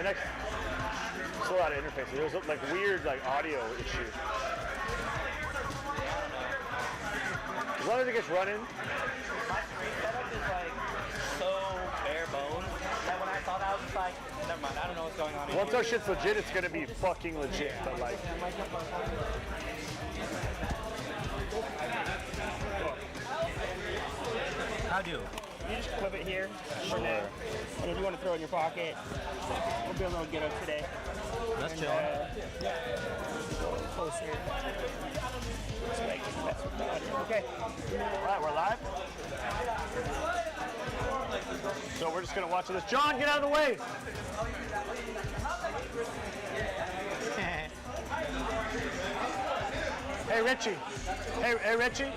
next. There's a lot of interfaces. There's like weird like audio issues. As long as it gets running. My screen setup is like so bare bones that when I saw that I was just like, never mind, I don't know what's going on. Once our shit's legit, it's gonna be fucking legit. But like. How do? You just clip it here, sure. And if you want to throw it in your pocket, we'll be a little ghetto today. That's chill. Closer. Okay. All right, we're live. So we're just gonna watch this. John, get out of the way. Hey, Richie. Hey, Richie.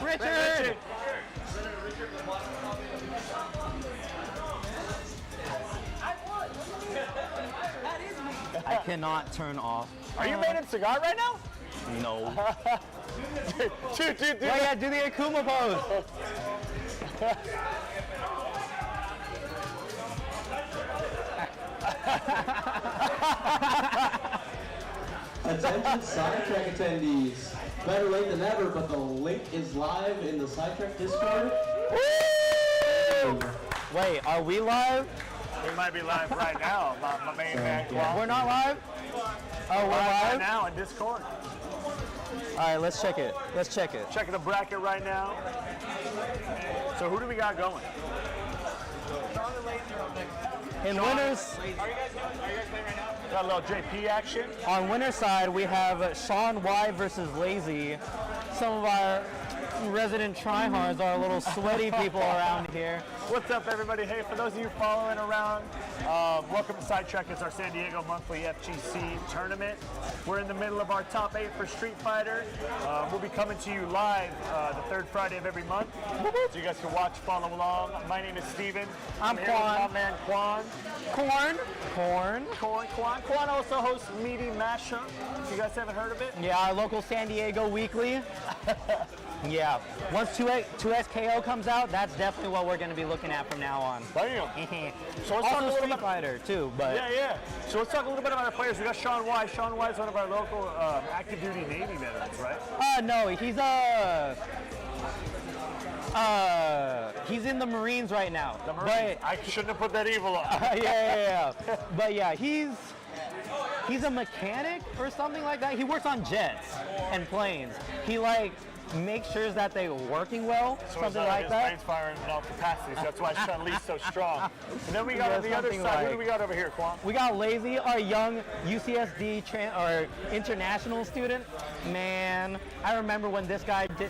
Richard. I cannot turn off. Are you made a cigar right now? No. Dude. Oh yeah, do the Akuma pose. Attention Sidetrack attendees. Better late than never, but the link is live in the Sidetrack Discord. Wait, are we live? We might be live right now. My main man, Quan. We're not live? Oh, we're Right live? now in Discord. All right, let's check it. Let's check it. Checking the bracket right now. So who do we got going? In winners, Are you guys playing right now? Got a little JP action. on winner's side, we have Sean Y versus Lazy. Some of our resident tryhards are little sweaty people around here. What's up, everybody? Hey, for those of you following around, welcome to Sidetrack. It's our San Diego monthly FGC tournament. We're in the middle of our top 8 for Street Fighter. We'll be coming to you live the third Friday of every month, so you guys can watch, follow along. My name is Steven. I'm here with Quan. my man Quan. Quan also hosts Meaty Mashup. You guys haven't heard of it? Yeah, our local San Diego weekly. Yeah, once 2SKO comes out, that's definitely what we're going to be looking at from now on. Bam. So let's talk a Also little Street bit. Fighter too, but Yeah. So let's talk a little bit about our players. We got Sean Y. Sean Y is one of our local active duty Navy veterans, right? no, he's in the Marines right now. The Marines. But I shouldn't have put that evil on. yeah. But yeah, he's a mechanic or something like that. He works on jets and planes. He like makes sure that they're working well, So something like his that. brain's firing in all capacities. That's why Sean Lee's so strong. And then we got Yeah, on the other something side. Who do like- we got over here, Quan? We got Lazy, our young UCSD or international student. Man, I remember when this guy did.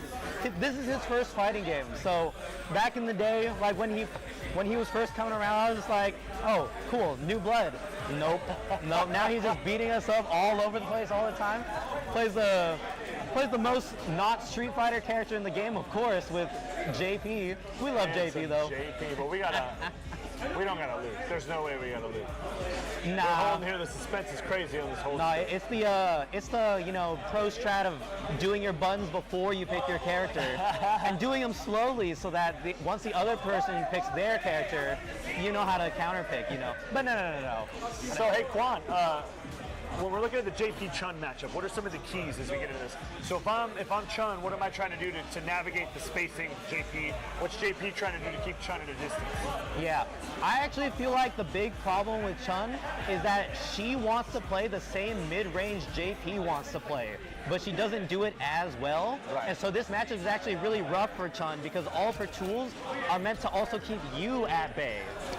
This is his first fighting game. So back in the day, like when he was first coming around, I was just like, oh, cool, new blood. Nope. Now he's just beating us up all over the place all the time. Plays the most not Street Fighter character in the game, of course, with JP. We love JP though. JP, but we don't gotta lose. There's no way we gotta lose. We're Nah. holding here. The suspense is crazy on this whole. No, it's the pro strat of doing your buttons before you pick your character and doing them slowly so that once the other person picks their character, you know how to counter pick, But no. So hey, Quan. When we're looking at the JP Chun matchup, what are some of the keys as we get into this? So if I'm Chun, what am I trying to do to navigate the spacing of JP? What's JP trying to do to keep Chun at a distance? Yeah, I actually feel like the big problem with Chun is that she wants to play the same mid-range JP wants to play, but she doesn't do it as well. Right. And so this matchup is actually really rough for Chun because all of her tools are meant to also keep you at bay.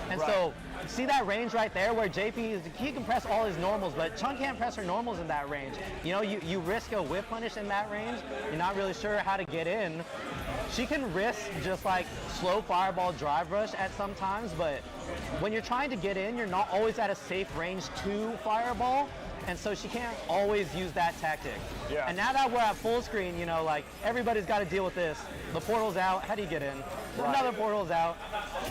And Right. so see that range right there where JP he can press all his normals, but Chun can't press her normals in that range. You risk a whip punish in that range. You're not really sure how to get in. She can risk just like slow fireball drive rush at some times, but when you're trying to get in, you're not always at a safe range to fireball. and so she can't always use that tactic. Yeah. And now that we're at full screen, you know, like everybody's got to deal with this. The portal's out. How do you get in? Right. Another portal's out.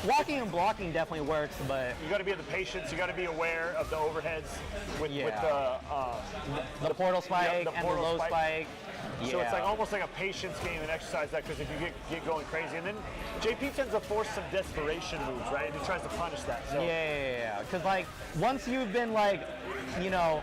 Walking and blocking definitely works, but You got to be the patience. You got to be aware of the overheads with the portal spike the and the portal low spike. spike. So it's like almost like a patience game and exercise that, because if you get going crazy, and then JP tends to force some desperation moves, right? And he tries to punish that. So. Yeah. Because like once you've been like, you know,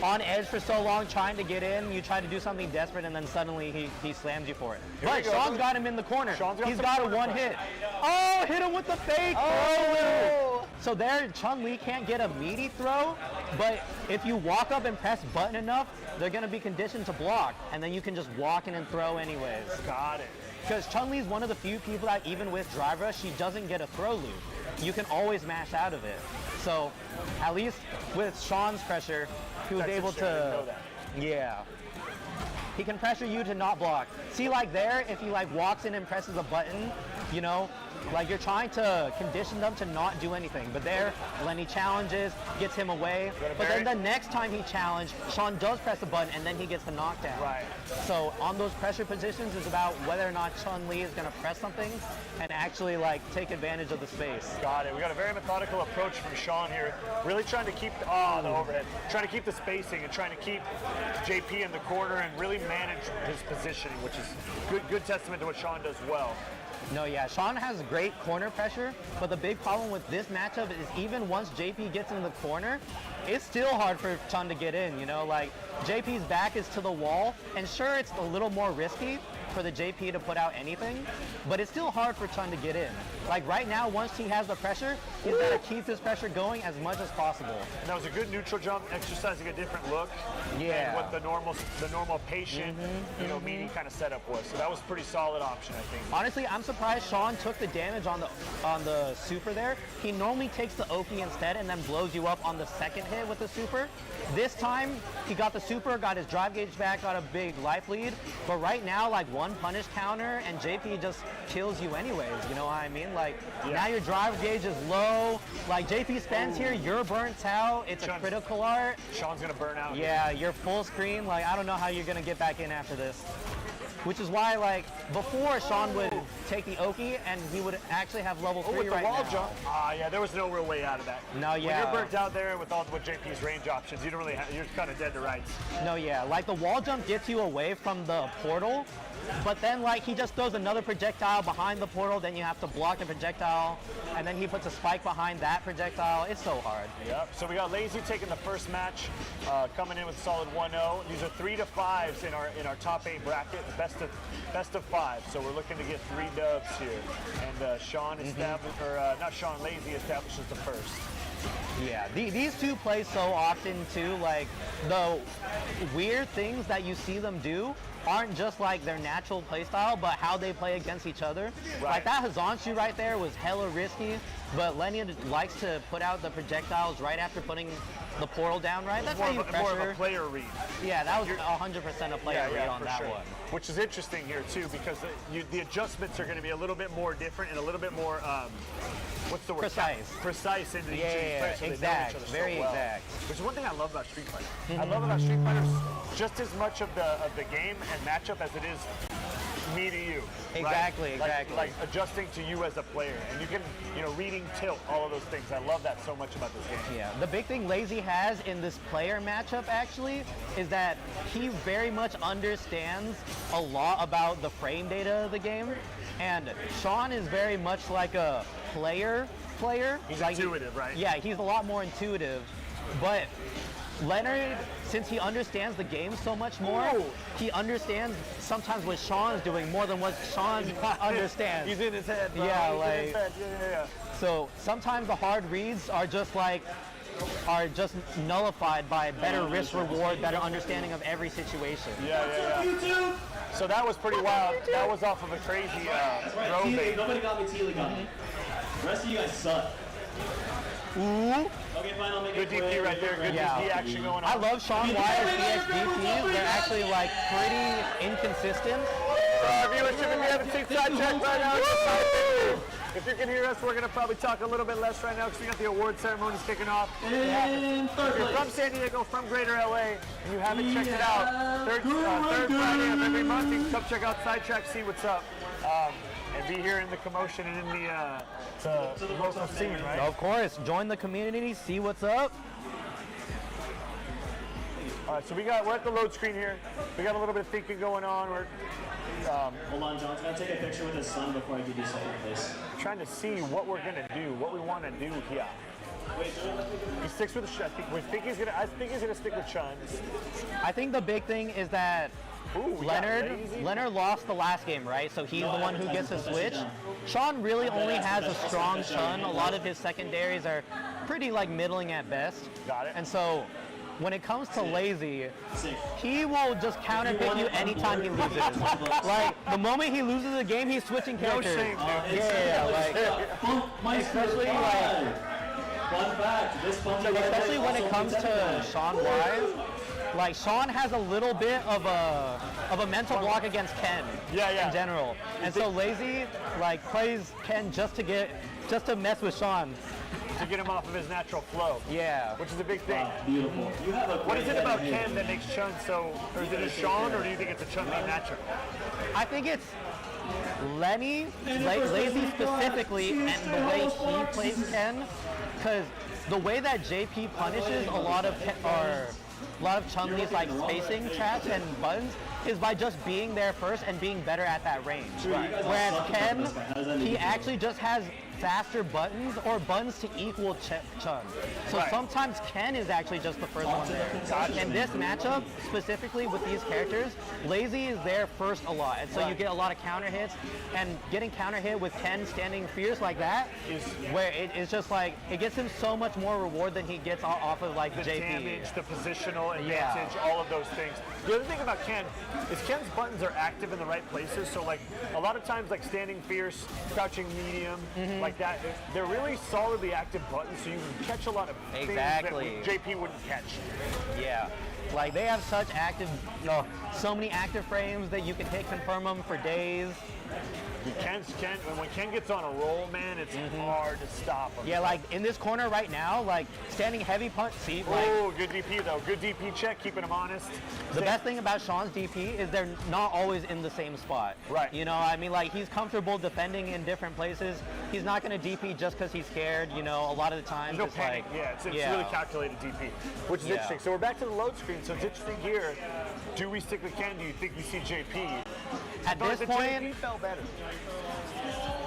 on edge for so long trying to get in, you try to do something desperate, and then suddenly he slams you for it. Here we But go. Sean's got him in the corner. He's got a one hit. Oh, hit him with the fake throw. So there, Chun-Li can't get a meaty throw, but if you walk up and press button enough, they're going to be conditioned to block, and then you can just walk in and throw anyways. Got it. Because Chun-Li is one of the few people that even with drive rush, she doesn't get a throw loop. You can always mash out of it. So at least with Sean's pressure, he was That's able interesting. I didn't to, know that. yeah. He can pressure you to not block. See, like there, if he like walks in and presses a button, you know, like you're trying to condition them to not do anything. But there, Lenny challenges, gets him away. But then the next time he challenged, Sean does press the button and then he gets the knockdown. Right. So on those pressure positions is about whether or not Chun-Li is going to press something and actually like take advantage of the space. Got it. We got a very methodical approach from Sean here. Really trying to keep the overhead, trying to keep the spacing and trying to keep JP in the corner and really manage his positioning, which is good testament to what Sean does well. No, yeah, Sean has great corner pressure, but the big problem with this matchup is even once JP gets in the corner, it's still hard for Chun to get in, you know, like JP's back is to the wall, and sure, it's a little more risky for the JP to put out anything, but it's still hard for Chun to get in. Like right now, once he has the pressure, he's got to keep his pressure going as much as possible. And that was a good neutral jump, exercising a different look Yeah. than what the normal patient, meaty kind of setup was. So that was a pretty solid option, I think. Honestly, I'm surprised Sean took the damage on the super there. He normally takes the Oki instead and then blows you up on the second hit with the super. This time, he got the super, got his drive gauge back, got a big life lead. But right now, like one punish counter and JP just kills you anyways, you know what I mean? Like now your drive gauge is low. Like JP spends here, you're burnt out. It's a critical art. Sean's gonna burn out. Yeah, you're full screen. Like I don't know how you're gonna get back in after this. Which is why, like, before Sean would take the Oki and he would actually have level 3 with the right wall now. jump, yeah, there was no real way out of that. No, When yeah. you're burnt out there with JP's range options, you don't really you're kind of dead to rights. No, yeah, like the wall jump gets you away from the portal, but then like he just throws another projectile behind the portal, then you have to block the projectile, and then he puts a spike behind that projectile. It's so hard. Yep. So we got Lazy taking the first match, coming in with a solid 1-0. These are 3 to 5s in our top 8 bracket, best of 5. So we're looking to get 3 dubs here, and Sean established, or not Sean, Lazy establishes the first. Yeah, these two play so often too. Like the weird things that you see them do aren't just like their natural play style, but how they play against each other. Right. Like that Hazanchu right there was hella risky, but Lenny likes to put out the projectiles right after putting the portal down, right? That's how you pressure. More of a player read. Yeah, that was 100% a player read on for that sure. one. Which is interesting here too, because the adjustments are going to be a little bit more different and a little bit more, what's the word? Precise. Precise into each of these players, so they know exact, each other very so well. exact. Which is one thing I love about Street Fighter. I love about Street Fighter just as much of the game and matchup as it is me to you. Exactly, right? exactly. Like adjusting to you as a player, and you can, reading tilt, all of those things. I love that so much about this game. Yeah, the big thing Lazy has in this player matchup actually is that he very much understands a lot about the frame data of the game, and Sean is very much like a player. He's like intuitive, right? Yeah, he's a lot more intuitive, but Leonard, since he understands the game so much more, he understands sometimes what Sean's doing more than what Sean understands. He's in his head, bro. Yeah, He's like in his head. Yeah. So sometimes the hard reads are just nullified by better risk reward, better understanding of every situation. Yeah. So that was pretty wild. That was off of a crazy throw bait. Nobody got me, Teely got me. The rest of you guys suck. Ooh. Okay, fine, I'll make Good it quick. DP right there. Good DP action going on. I love Sean Wyer's DPs. They're actually like pretty inconsistent, for our viewership. If you haven't seen Sidetrack right now, if you can hear us, we're going to probably talk a little bit less right now because we got the award ceremonies kicking off. In third If you're from place. San Diego, from Greater LA, and you haven't checked it out, third Friday of every month, you can come check out Sidetrack, see what's up, and be here in the commotion and in the local scene, right? Of course, join the community, see what's up. All right, so we're at the load screen here. We got a little bit of thinking going on. We're Hold on, John's gonna take a picture with his son before I give you second place. trying to see what we're gonna do, what we want to do here. He sticks with the. I think he's gonna stick with Chun. I think the big thing is that Ooh, we got Leonard Lazy. Leonard lost the last game, right? So he's the one who gets to switch. Sean really only has a strong Chun. A lot of his secondaries are pretty like middling at best. Got it. And so when it comes to Lazy, he will just counter pick you anytime he loses. Like the moment he loses a game, he's switching No characters. shame, dude. Yeah, like especially like Fun fact, this bump right especially there when also it comes means to everything. Sean Wise, like Sean has a little bit of a mental block against Ken Yeah. in general. And so Lazy like plays Ken just to mess with Sean. To get him off of his natural flow. Yeah. Which is a big thing. Beautiful. You have a What is great it about head here. Ken that makes Chun so, or is it a Sean, or do you think it's a Chun being natural? I think it's Lenny, Lazy specifically, and the way he plays Ken, because the way that JP punishes a lot of Chun-Li's like spacing traps and buttons is by just being there first and being better at that range. Whereas Ken, he actually just has faster buttons or buttons to equal Chun. So Right. sometimes Ken is actually just the first one there. In this matchup, specifically with these characters, Lazy is there first a lot. And so you get a lot of counter hits, and getting counter hit with Ken standing fierce like that is where it's just like, it gets him so much more reward than he gets off of like The JP. damage, the positional Yeah. advantage, all of those things. The other thing about Ken is Ken's buttons are active in the right places. So like a lot of times, like standing fierce, crouching medium, like that, they're really solidly active buttons. So you can catch a lot of things Exactly. that JP wouldn't catch. Yeah. Like they have such active, so many active frames that you can hit confirm them for days. When Ken gets on a roll, man, it's hard to stop him. Yeah, like in this corner right now, like standing heavy punch, see, like Oh, good DP though. Good DP check, keeping him honest. the best thing about Sean's DP is they're not always in the same spot. Right. You know, I mean, like he's comfortable defending in different places. He's not going to DP just because he's scared. You know, a lot of the time. No it's panic. like, Yeah, it's really calculated DP, which is Yeah. interesting. So we're back to the load screen. So it's interesting here. Do we stick with Ken? Do you think we see JP? At Or this is it point, JP felt better.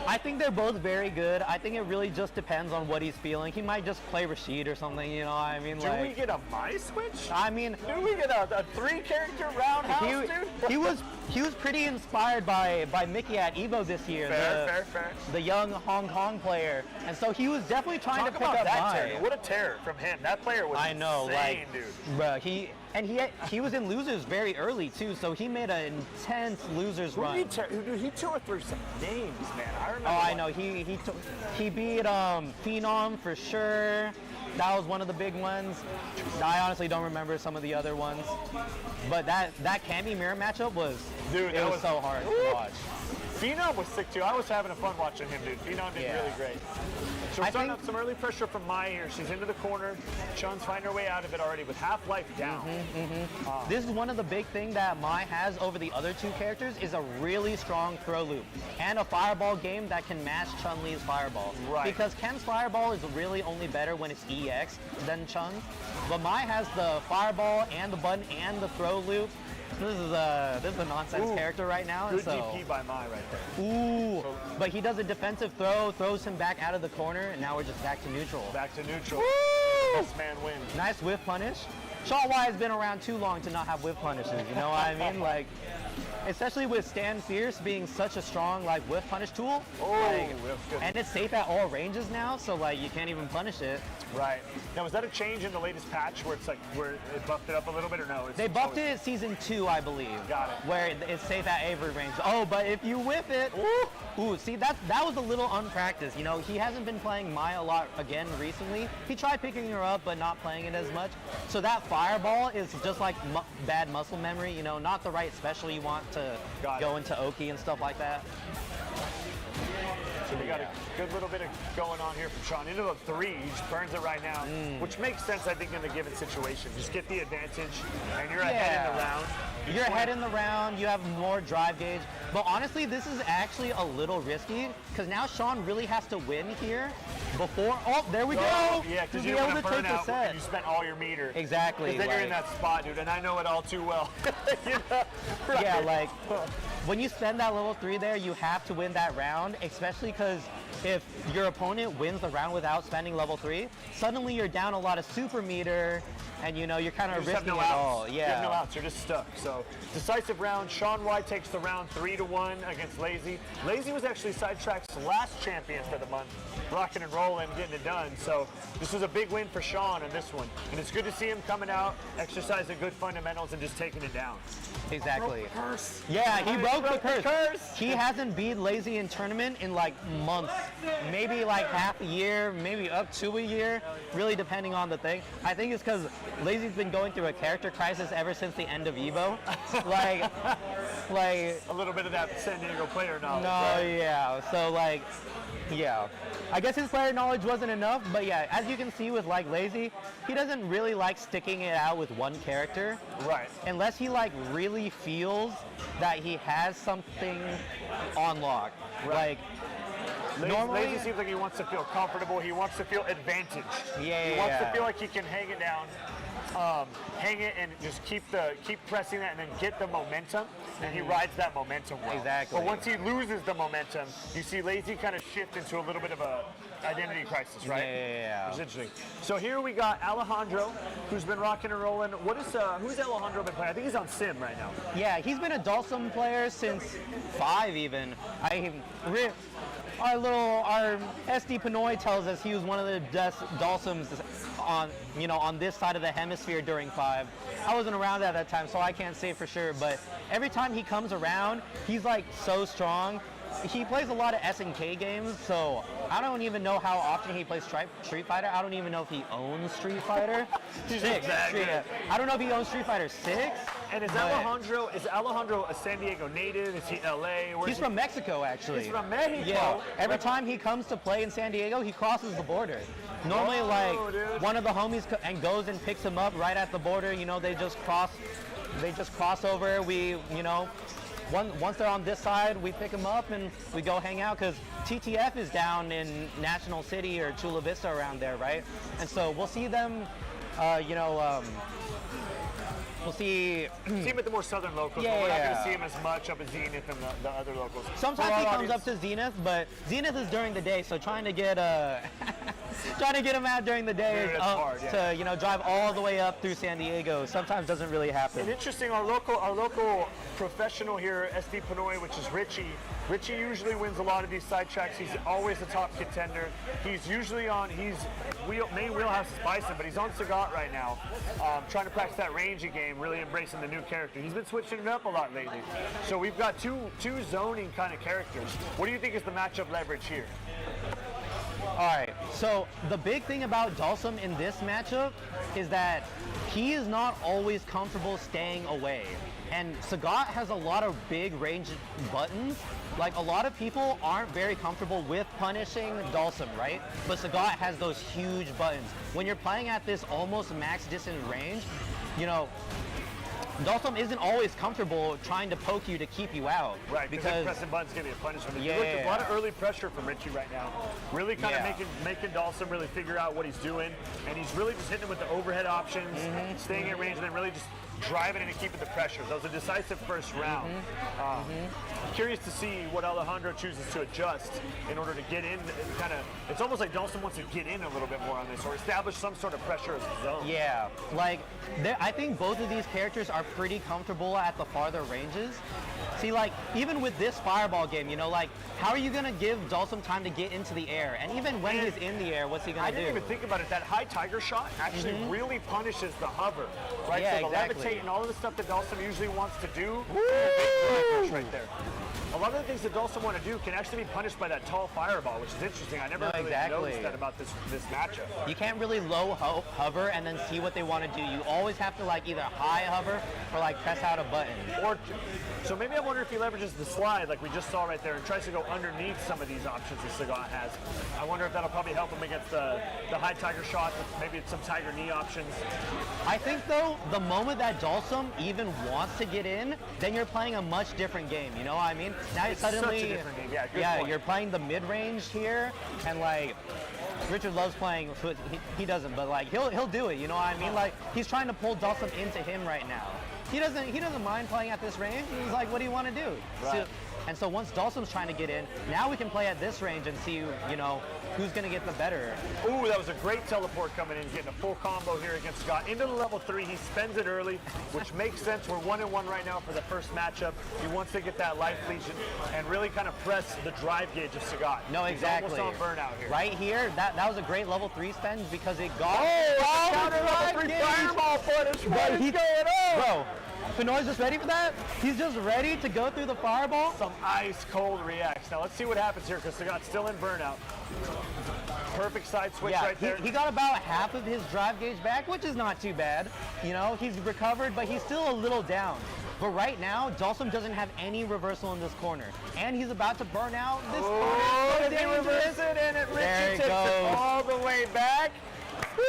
I think they're both very good. I think it really just depends on what he's feeling. He might just play Rashid or something, you know what I mean? Do we get a my switch? I mean, Do we get a 3-character roundhouse, dude? he was pretty inspired by Mickey at Evo this year. Fair. The young Hong Kong player. And so he was definitely trying Talk to pick about up that Mai. terror. What a terror from him. That player was I know, insane, like, dude. bruh, he was in losers very early too, so he made an intense losers Who run. did he tore through some names, man. I remember. Oh, I know. He beat Phenom for sure. That was one of the big ones. I honestly don't remember some of the other ones, but that Cammy mirror matchup was That was so hard Woo! to watch. Phenom was sick too. I was having fun watching him, dude. Phenom did Yeah. really great. So we're I starting think- up some early pressure from Mai here. She's into the corner. Chun's finding her way out of it already with half-life down. This is one of the big things that Mai has over the other two characters is a really strong throw loop and a fireball game that can match Chun-Li's fireball. Right. Because Ken's fireball is really only better when it's EX than Chun. But Mai has the fireball and the button and the throw loop. This is a nonsense character right now. Good and so, DP by Mai right there. Ooh, but he does a defensive throw, throws him back out of the corner, and now we're just back to neutral. Back to neutral. Woo! Best man wins. Nice whiff punish. Sean Y has been around too long to not have whiff punishes, you know what I mean? Like, especially with Stan Fierce being such a strong like whiff punish tool. Oh, like, that's good. and it's safe at all ranges now, so like you can't even punish it. Right. Now, was that a change in the latest patch where it's like where it buffed it up a little bit, or no? They buffed it in season 2, I believe. Got it. Where it's safe at every range. Oh, but if you whiff it, ooh, see that was a little unpracticed. You know, he hasn't been playing Mai a lot again recently. He tried picking her up, but not playing it as much. So that fireball is just like bad muscle memory. You know, not the right special you want to Got go it. into Oki and stuff like that. So we got a good little bit of going on here from Sean. Into the 3, he just burns it right now, which makes sense, I think, in the given situation. Just get the advantage, and you're ahead in the round. You're ahead in the round, you have more drive gauge. But honestly, this is actually a little risky, because now Sean really has to win here before, oh, there we go! Yeah, To because be you're able going to to burn take the out set. when you spent all your meter. Exactly. Because then you're in like- that spot, dude, and I know it all too well. You know, right? Yeah, like when you spend that level 3 there, you have to win that round, especially because if your opponent wins the round without spending level 3, suddenly you're down a lot of super meter, and you know you're kind You of just have risking no it outs. all. You have no Yeah. outs. You're just stuck. So decisive round. Sean White takes the round 3-1 against Lazy. Lazy was actually Sidetrack's last champion for the month, rocking and rolling, getting it done. So this was a big win for Sean in this one, and it's good to see him coming out, exercising good fundamentals, and just taking it down. Exactly. Curse. Yeah, he broke the broke the curse. curse. He hasn't beat Lazy in tournament in like months, maybe like half a year, maybe up to a year, really depending on the thing. I think it's because Lazy's been going through a character crisis ever since the end of Evo. like, A little bit of that San Diego player knowledge. no, right? yeah. So like, yeah. I guess his player knowledge wasn't enough, but yeah, as you can see with like Lazy, he doesn't really like sticking it out with one character. Right. Unless he like really feels that he has something on lock. Right. Like normally, Lazy seems like he wants to feel comfortable. He wants to feel advantage. Yeah, He wants to yeah. feel like he can hang it down, hang it, and just keep pressing that, and then get the momentum. And he rides that momentum well. Exactly. But once he loses the momentum, you see Lazy kind of shift into a little bit of a identity crisis, right? Yeah. Which is interesting. So here we got Alejandro, who's been rocking and rolling. Who's Alejandro been playing? I think he's on Sim right now. yeah, he's been a Dulcim player since 5 even. Our SD Pinoy tells us he was one of the best Dulcims on this side of the hemisphere during 5. I wasn't around at that time, so I can't say for sure, but every time he comes around, he's like so strong. He plays a lot of SNK games, so I don't even know how often he plays Street Fighter. I don't even know if he owns Street Fighter 6. that good. Yeah. I don't know if he owns Street Fighter 6. And is but Alejandro a San Diego native? Is he LA? Where's He's he? from Mexico, actually. He's from Mexico. Yeah. Every time he comes to play in San Diego, he crosses the border. Normally, Whoa, dude. one of the homies and goes and picks him up right at the border. You know, they just cross over. We, once they're on this side, we pick them up and we go hang out because TTF is down in National City or Chula Vista around there, right? And so we'll see them, we'll see. See him at the more southern locals, Yeah, but we're not yeah. going to see him as much up at Zenith and the other locals. Sometimes For he our comes up audience- to Zenith, but Zenith is during the day, so trying to get him out during the day Yeah, that's hard, yeah. to drive all the way up through San Diego sometimes doesn't really And happen. interesting, our local professional here, SD Pinoy, which is Richie. Richie usually wins a lot of these sidetracks. He's always a top contender. He's usually on, main wheelhouse is Bison, but he's on Sagat right now, trying to practice that ranging game, really embracing the new character. He's been switching it up a lot lately. So we've got two zoning kind of characters. What do you think is the matchup leverage here? All right, so the big thing about Dulcim in this matchup is that he is not always comfortable staying away. And Sagat has a lot of big range buttons. Like a lot of people aren't very comfortable with punishing Dulcim, right? But Sagat has those huge buttons. When you're playing at this almost max distance range, Dulcim isn't always comfortable trying to poke you to keep you out. Right, because pressing buttons give you a punishment. You look at a lot of early pressure from Richie right now. Really kind of making Dulcim really figure out what he's doing. And he's really just hitting him with the overhead options, staying at range, and then really just driving in and keeping the pressure. That was a decisive first round. Curious to see what Alejandro chooses to adjust in order to get in. It's almost like Dulcim wants to get in a little bit more on this or establish some sort of pressure as his own. Yeah, like I think both of these characters are pretty comfortable at the farther ranges. See, like even with this fireball game, how are you gonna give Dulcim time to get into the air? And even when he's in the air, what's he gonna do? I didn't even think about it. That high tiger shot actually really punishes the hover, right? Yeah, so the exactly. levitate and all of the stuff that Dulcim usually wants to do, big leverage right there. A lot of the things that Dawson want to do can actually be punished by that tall fireball, which is interesting. I never really noticed that about this matchup. You can't really low hover and then see what they want to do. You always have to like either high hover or like press out a button. So maybe I wonder if he leverages the slide like we just saw right there and tries to go underneath some of these options that Sagat has. I wonder if that'll probably help him against the high tiger shot, maybe some tiger knee options. I think though, the moment that Dalsum even wants to get in, then you're playing a much different game, you know what I mean? Now It's suddenly, such a different game. Yeah, good point. you're playing the mid-range here, and like, Richard loves playing, he doesn't, but like, he'll do it, you know what I mean? Like, he's trying to pull Dalsum into him right now. He doesn't mind playing at this range. He's like, what do you want to do? Right. And so once Dalsum's trying to get in, now we can play at this range and see, you know, who's going to get the better. Ooh, that was a great teleport coming in, getting a full combo here against Scott. Into the level 3, he spends it early, which makes sense. We're 1-1 right now for the first matchup. He wants to get that life legion and really kind of press the drive gauge of Sagat. No, exactly. He's almost on burnout here. Right here, that was a great level 3 spend because it got Counter level 3 fireball punish. What is going on? Bro, Pinoy's just ready for that? He's just ready to go through the fireball? Some ice cold reacts. Now let's see what happens here because Sagat's still in burnout. Perfect side switch right there. He got about half of his drive gauge back, which is not too bad. You know, he's recovered, but he's still a little down. But right now, Dalsum doesn't have any reversal in this corner. And he's about to burn out. This corner is so dangerous. And it There he takes goes. it all the way back.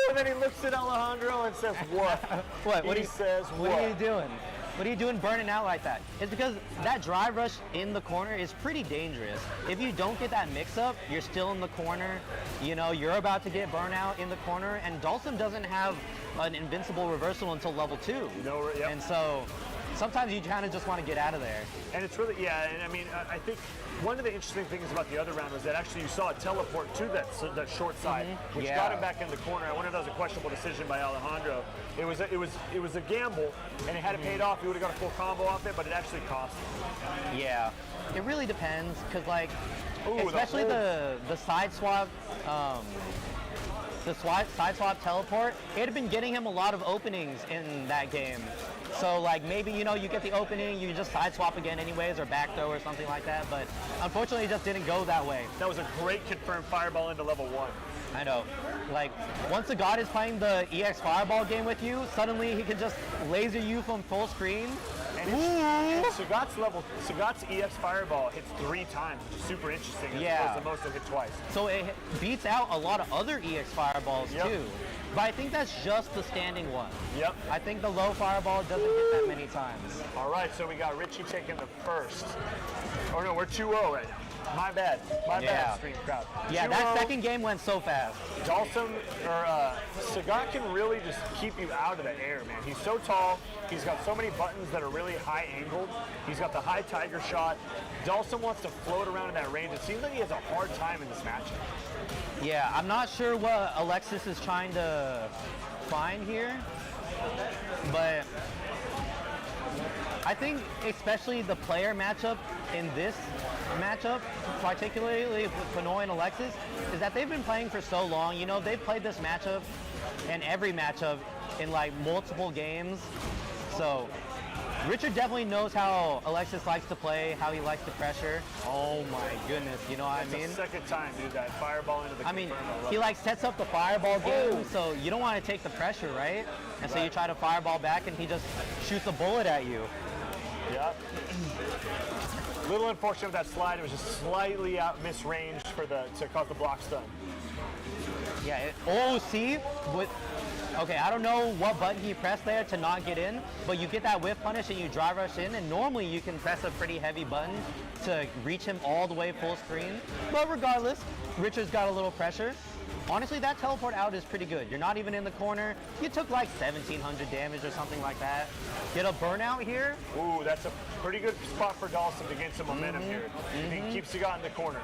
And then he looks at Alejandro and says, what? What He says, what are you doing? What are you doing burning out like that? It's because that drive rush in the corner is pretty dangerous. If you don't get that mix-up, you're still in the corner. You know, you're about to get burnout in the corner, and Dalsum doesn't have an invincible reversal until level 2. No, yep. And so sometimes you kind of just want to get out of there. And it's really, yeah, and I mean, I think one of the interesting things about the other round was that actually you saw a teleport to that short side, which got him back in the corner. I wonder if that was a questionable decision by Alejandro. It was a gamble, and it had it paid off. He would have got a full combo off it, but it actually cost him. Yeah, it really depends, because like, Ooh, especially the side swap, side swap teleport, it had been getting him a lot of openings in that game. So like maybe, you know, you get the opening, you just side swap again anyways, or back throw or something like that, but unfortunately it just didn't go that way. That was a great confirmed fireball into level 1. I know. Like, once a god is playing the EX Fireball game with you, suddenly he can just laser you from full screen. And Sagat's EX Fireball hits 3 times, which is super interesting. As opposed to most will hit twice. So it beats out a lot of other EX Fireballs too. But I think that's just the standing one. Yep. I think the low Fireball doesn't hit that many times. All right, so we got Richie taking the first. Oh no, we're 2-0 right now. My bad. My bad, stream crowd. Yeah, 2-0. that second game went so fast. Dalsum, Sagat can really just keep you out of the air, man. He's so tall. He's got so many buttons that are really high angled. He's got the high tiger shot. Dalsum wants to float around in that range. It seems like he has a hard time in this matchup. Yeah, I'm not sure what Alexis is trying to find here, but I think especially the player matchup in this matchup, particularly with Pinoy and Alexis, is that they've been playing for so long. You know, they've played this matchup and every matchup in like multiple games. So Richard definitely knows how Alexis likes to play, how he likes to pressure. Oh my goodness, you know what I mean? It's the second time, dude, that fireball into the I mean, confirm. he like sets up the fireball game, so you don't want to take the pressure, right? And so you try to fireball back and he just shoots a bullet at you. Yeah. Little unfortunate with that slide. It was just slightly out misranged to cause the block stun. Yeah. See? Okay, I don't know what button he pressed there to not get in, but you get that whiff punish and you drive rush in, and normally you can press a pretty heavy button to reach him all the way full screen. But regardless, Richard's got a little pressure. Honestly, that teleport out is pretty good. You're not even in the corner. You took like 1,700 damage or something like that. Get a burnout here. Ooh, that's a pretty good spot for Dalsum to gain some momentum here. He keeps Sagat in the corner.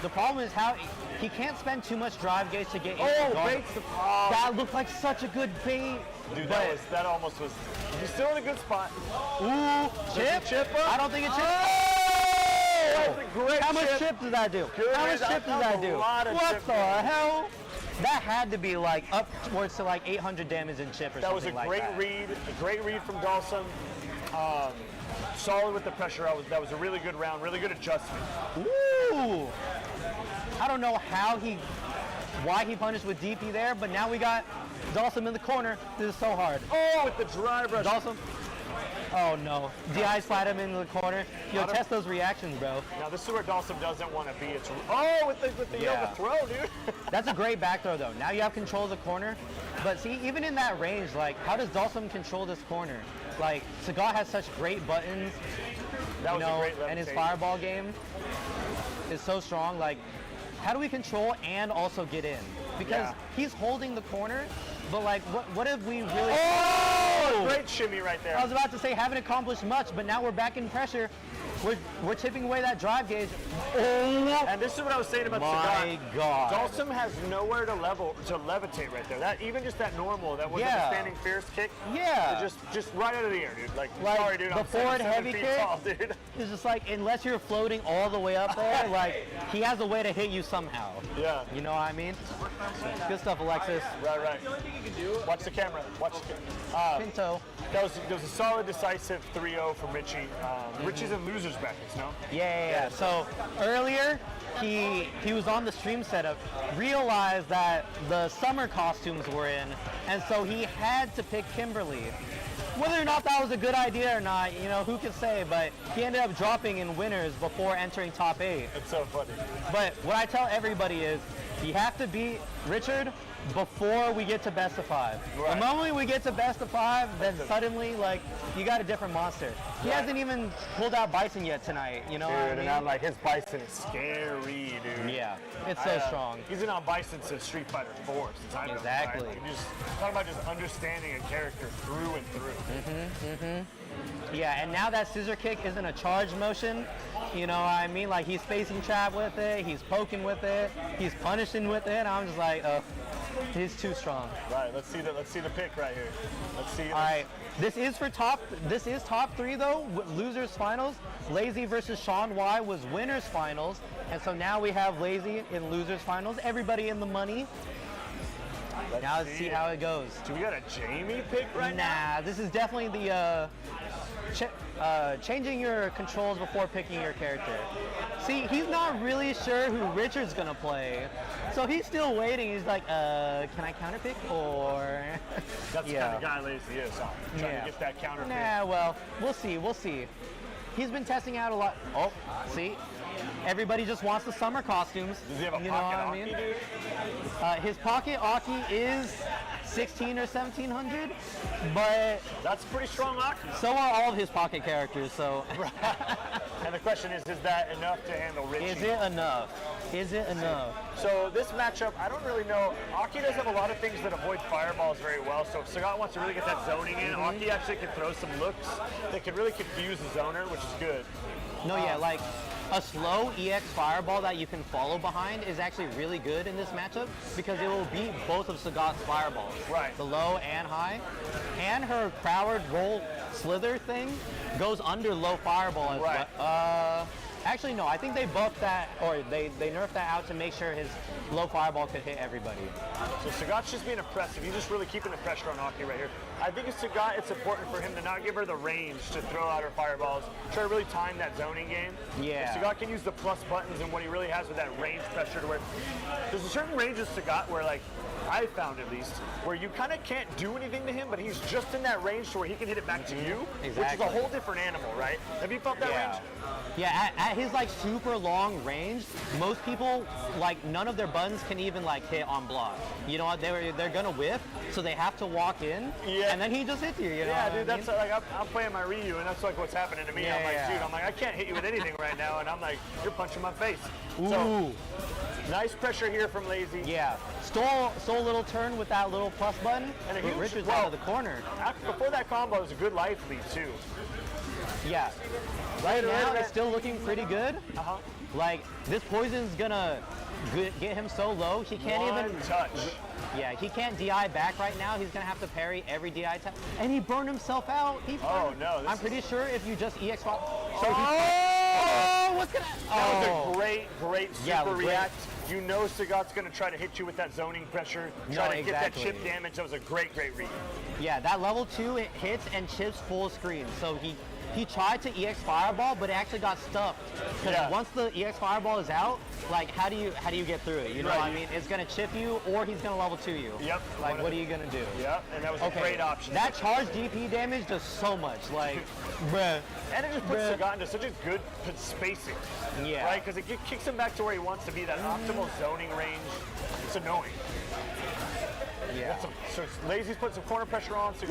The problem is how he can't spend too much drive gauge to get in. Baits the That looked like such a good bait. Dude, that almost was. He's still in a good spot. Ooh, chip? I don't think it chipped. That's a great How much chip. chip does that do? Good. How much chip does that do? What the hell? That had to be like up towards to like 800 damage in chip or that was something a like that. great read from Dalsum. solid with the pressure. That was a really good round, really good adjustment. Ooh! I don't know why he punished with DP there, but now we got Dalsum in the corner. This is so hard. Oh, with the dry brush. Dalsum. Oh no. DI slide him into the corner. Yo, test those reactions, bro. Now this is where Dalsum doesn't want to be. It's with the Yeah. yoga throw, dude. That's a great back throw though. Now you have control of the corner. But see, even in that range, like, how does Dalsum control this corner? Like, Sagat has such great buttons, That was a great and his levitation. fireball game is so strong. Like, how do we control and also get in? Because Yeah. he's holding the corner, but like, what if we really? Oh, great shimmy right there. I was about to say haven't accomplished much, but now we're back in pressure. We're tipping away that drive gauge. Oh And this is what I was saying about my Sagat. God! Dalsum has nowhere to levitate right there. That even just that normal, that wasn't Yeah. a standing fierce kick. Yeah. Just right out of the air, dude. Like sorry, dude. the I'm forward 7 heavy feet kick tall, dude. It's just like, unless you're floating all the way up there, like, he has a way to hit you somehow. Yeah. You know what I mean? Good stuff, Alexis. Right. Watch the camera. Watch the camera. Pinto. That was a solid, decisive 3-0 from Richie. Richie's in losers brackets, no? Yeah. So earlier, he was on the stream setup, realized that the summer costumes were in, and so he had to pick Kimberly. Whether or not that was a good idea or not, who can say, but he ended up dropping in winners before entering top 8. It's so funny. But what I tell everybody is, you have to beat Richard before we get to best of 5. Right. The moment we get to best of 5, then suddenly, like, you got a different monster. He Right. hasn't even pulled out Bison yet tonight, you know Dude, what I mean? and I'm like, his Bison is scary, dude. Yeah, it's so strong. He's been on Bison since Street Fighter 4, since I know. Exactly. Right? Like, talk about just understanding a character through and through. Yeah, and now that scissor kick isn't a charge motion, you know what I mean? Like, he's spacing trap with it, he's poking with it, he's punishing with it. I'm just like, he's too strong. Right. Let's see the pick right here. Let's see. All right, this is top 3 though. Losers finals. Lazy versus Sean Y was winners finals, and so now we have Lazy in losers finals. Everybody in the money. Now let's see how it goes. Do we got a Jamie pick right now? Nah, this is definitely the changing your controls before picking your character. See, he's not really sure who Richard's gonna play, so he's still waiting. He's like, can I counterpick or? That's the kind of guy Lazy is. So trying to get that counter pick. Nah, well, we'll see. He's been testing out a lot. Oh, see? Everybody just wants the summer costumes. Does he have a you pocket know what I Aki, mean? dude? His pocket Aki is 16 or 1700, but That's pretty strong Aki. so are all of his pocket characters, so And the question is that enough to handle Richie? is it enough? Is it enough? So this matchup, I don't really know. Aki does have a lot of things that avoid fireballs very well. So if Sagat wants to really get that zoning in, Aki actually can throw some looks that can really confuse the zoner, which is good. No, yeah, like a slow EX fireball that you can follow behind is actually really good in this matchup because it will beat both of Sagat's fireballs. Right. The low and high. And her Croward roll slither thing goes under low fireball as Right. well. Actually, no, I think they buffed that, or they nerfed that out to make sure his low fireball could hit everybody. So Sagat's just being oppressive. He's just really keeping the pressure on Aki right here. I think it's Sagat, it's important for him to not give her the range to throw out her fireballs. Try to really time that zoning game. Yeah. If Sagat can use the plus buttons and what he really has with that range pressure to where there's a certain range of Sagat where, like, I found at least, where you kind of can't do anything to him, but he's just in that range to where he can hit it back to you, which is Exactly. a whole different animal, right? Have you felt that range? Yeah, at his like super long range, most people, like, none of their buttons can even like hit on block. You know what? They're gonna whiff, so they have to walk in, Yeah. and then he just hits you. You know Yeah, what dude, I that's mean? like I'm playing my Ryu, and that's like what's happening to me. Yeah, I'm like, yeah. dude, I can't hit you with anything right now, and I'm like, you're punching my face. Ooh. So nice pressure here from Lazy. Yeah, stole a little turn with that little plus button, And a but huge- Richard's well- out of the corner. Before that combo, it was a good life lead too. Yeah, right now right. it's still looking pretty good. Uh-huh. Like, this poison's gonna get him so low he can't One even touch. Yeah, he can't DI back right now. He's gonna have to parry every DI attack, and he burned himself out. Oh, no, this I'm pretty sure if you just EX so Oh! what's gonna? That was a great super Yeah, great. react. You know Sagat's going to try to hit you with that zoning pressure, No, try to get that exactly. chip damage. That was a great read. Yeah, that level 2 it hits and chips full screen, so he tried to EX Fireball, but it actually got stuffed. Because Yeah. once the EX Fireball is out, like how do you get through it? You know Right. what I mean? It's gonna chip you, or he's gonna level 2 you. Yep. Like what are you gonna do? Yep, and that was a great option. That charge DP damage does so much. Like, bruh. And it just puts Bruh. Sagat into such a good spacing. Yeah. Right? Because it kicks him back to where he wants to be, that optimal zoning range. It's annoying. Yeah. So Lazy's put some corner pressure on. Sagat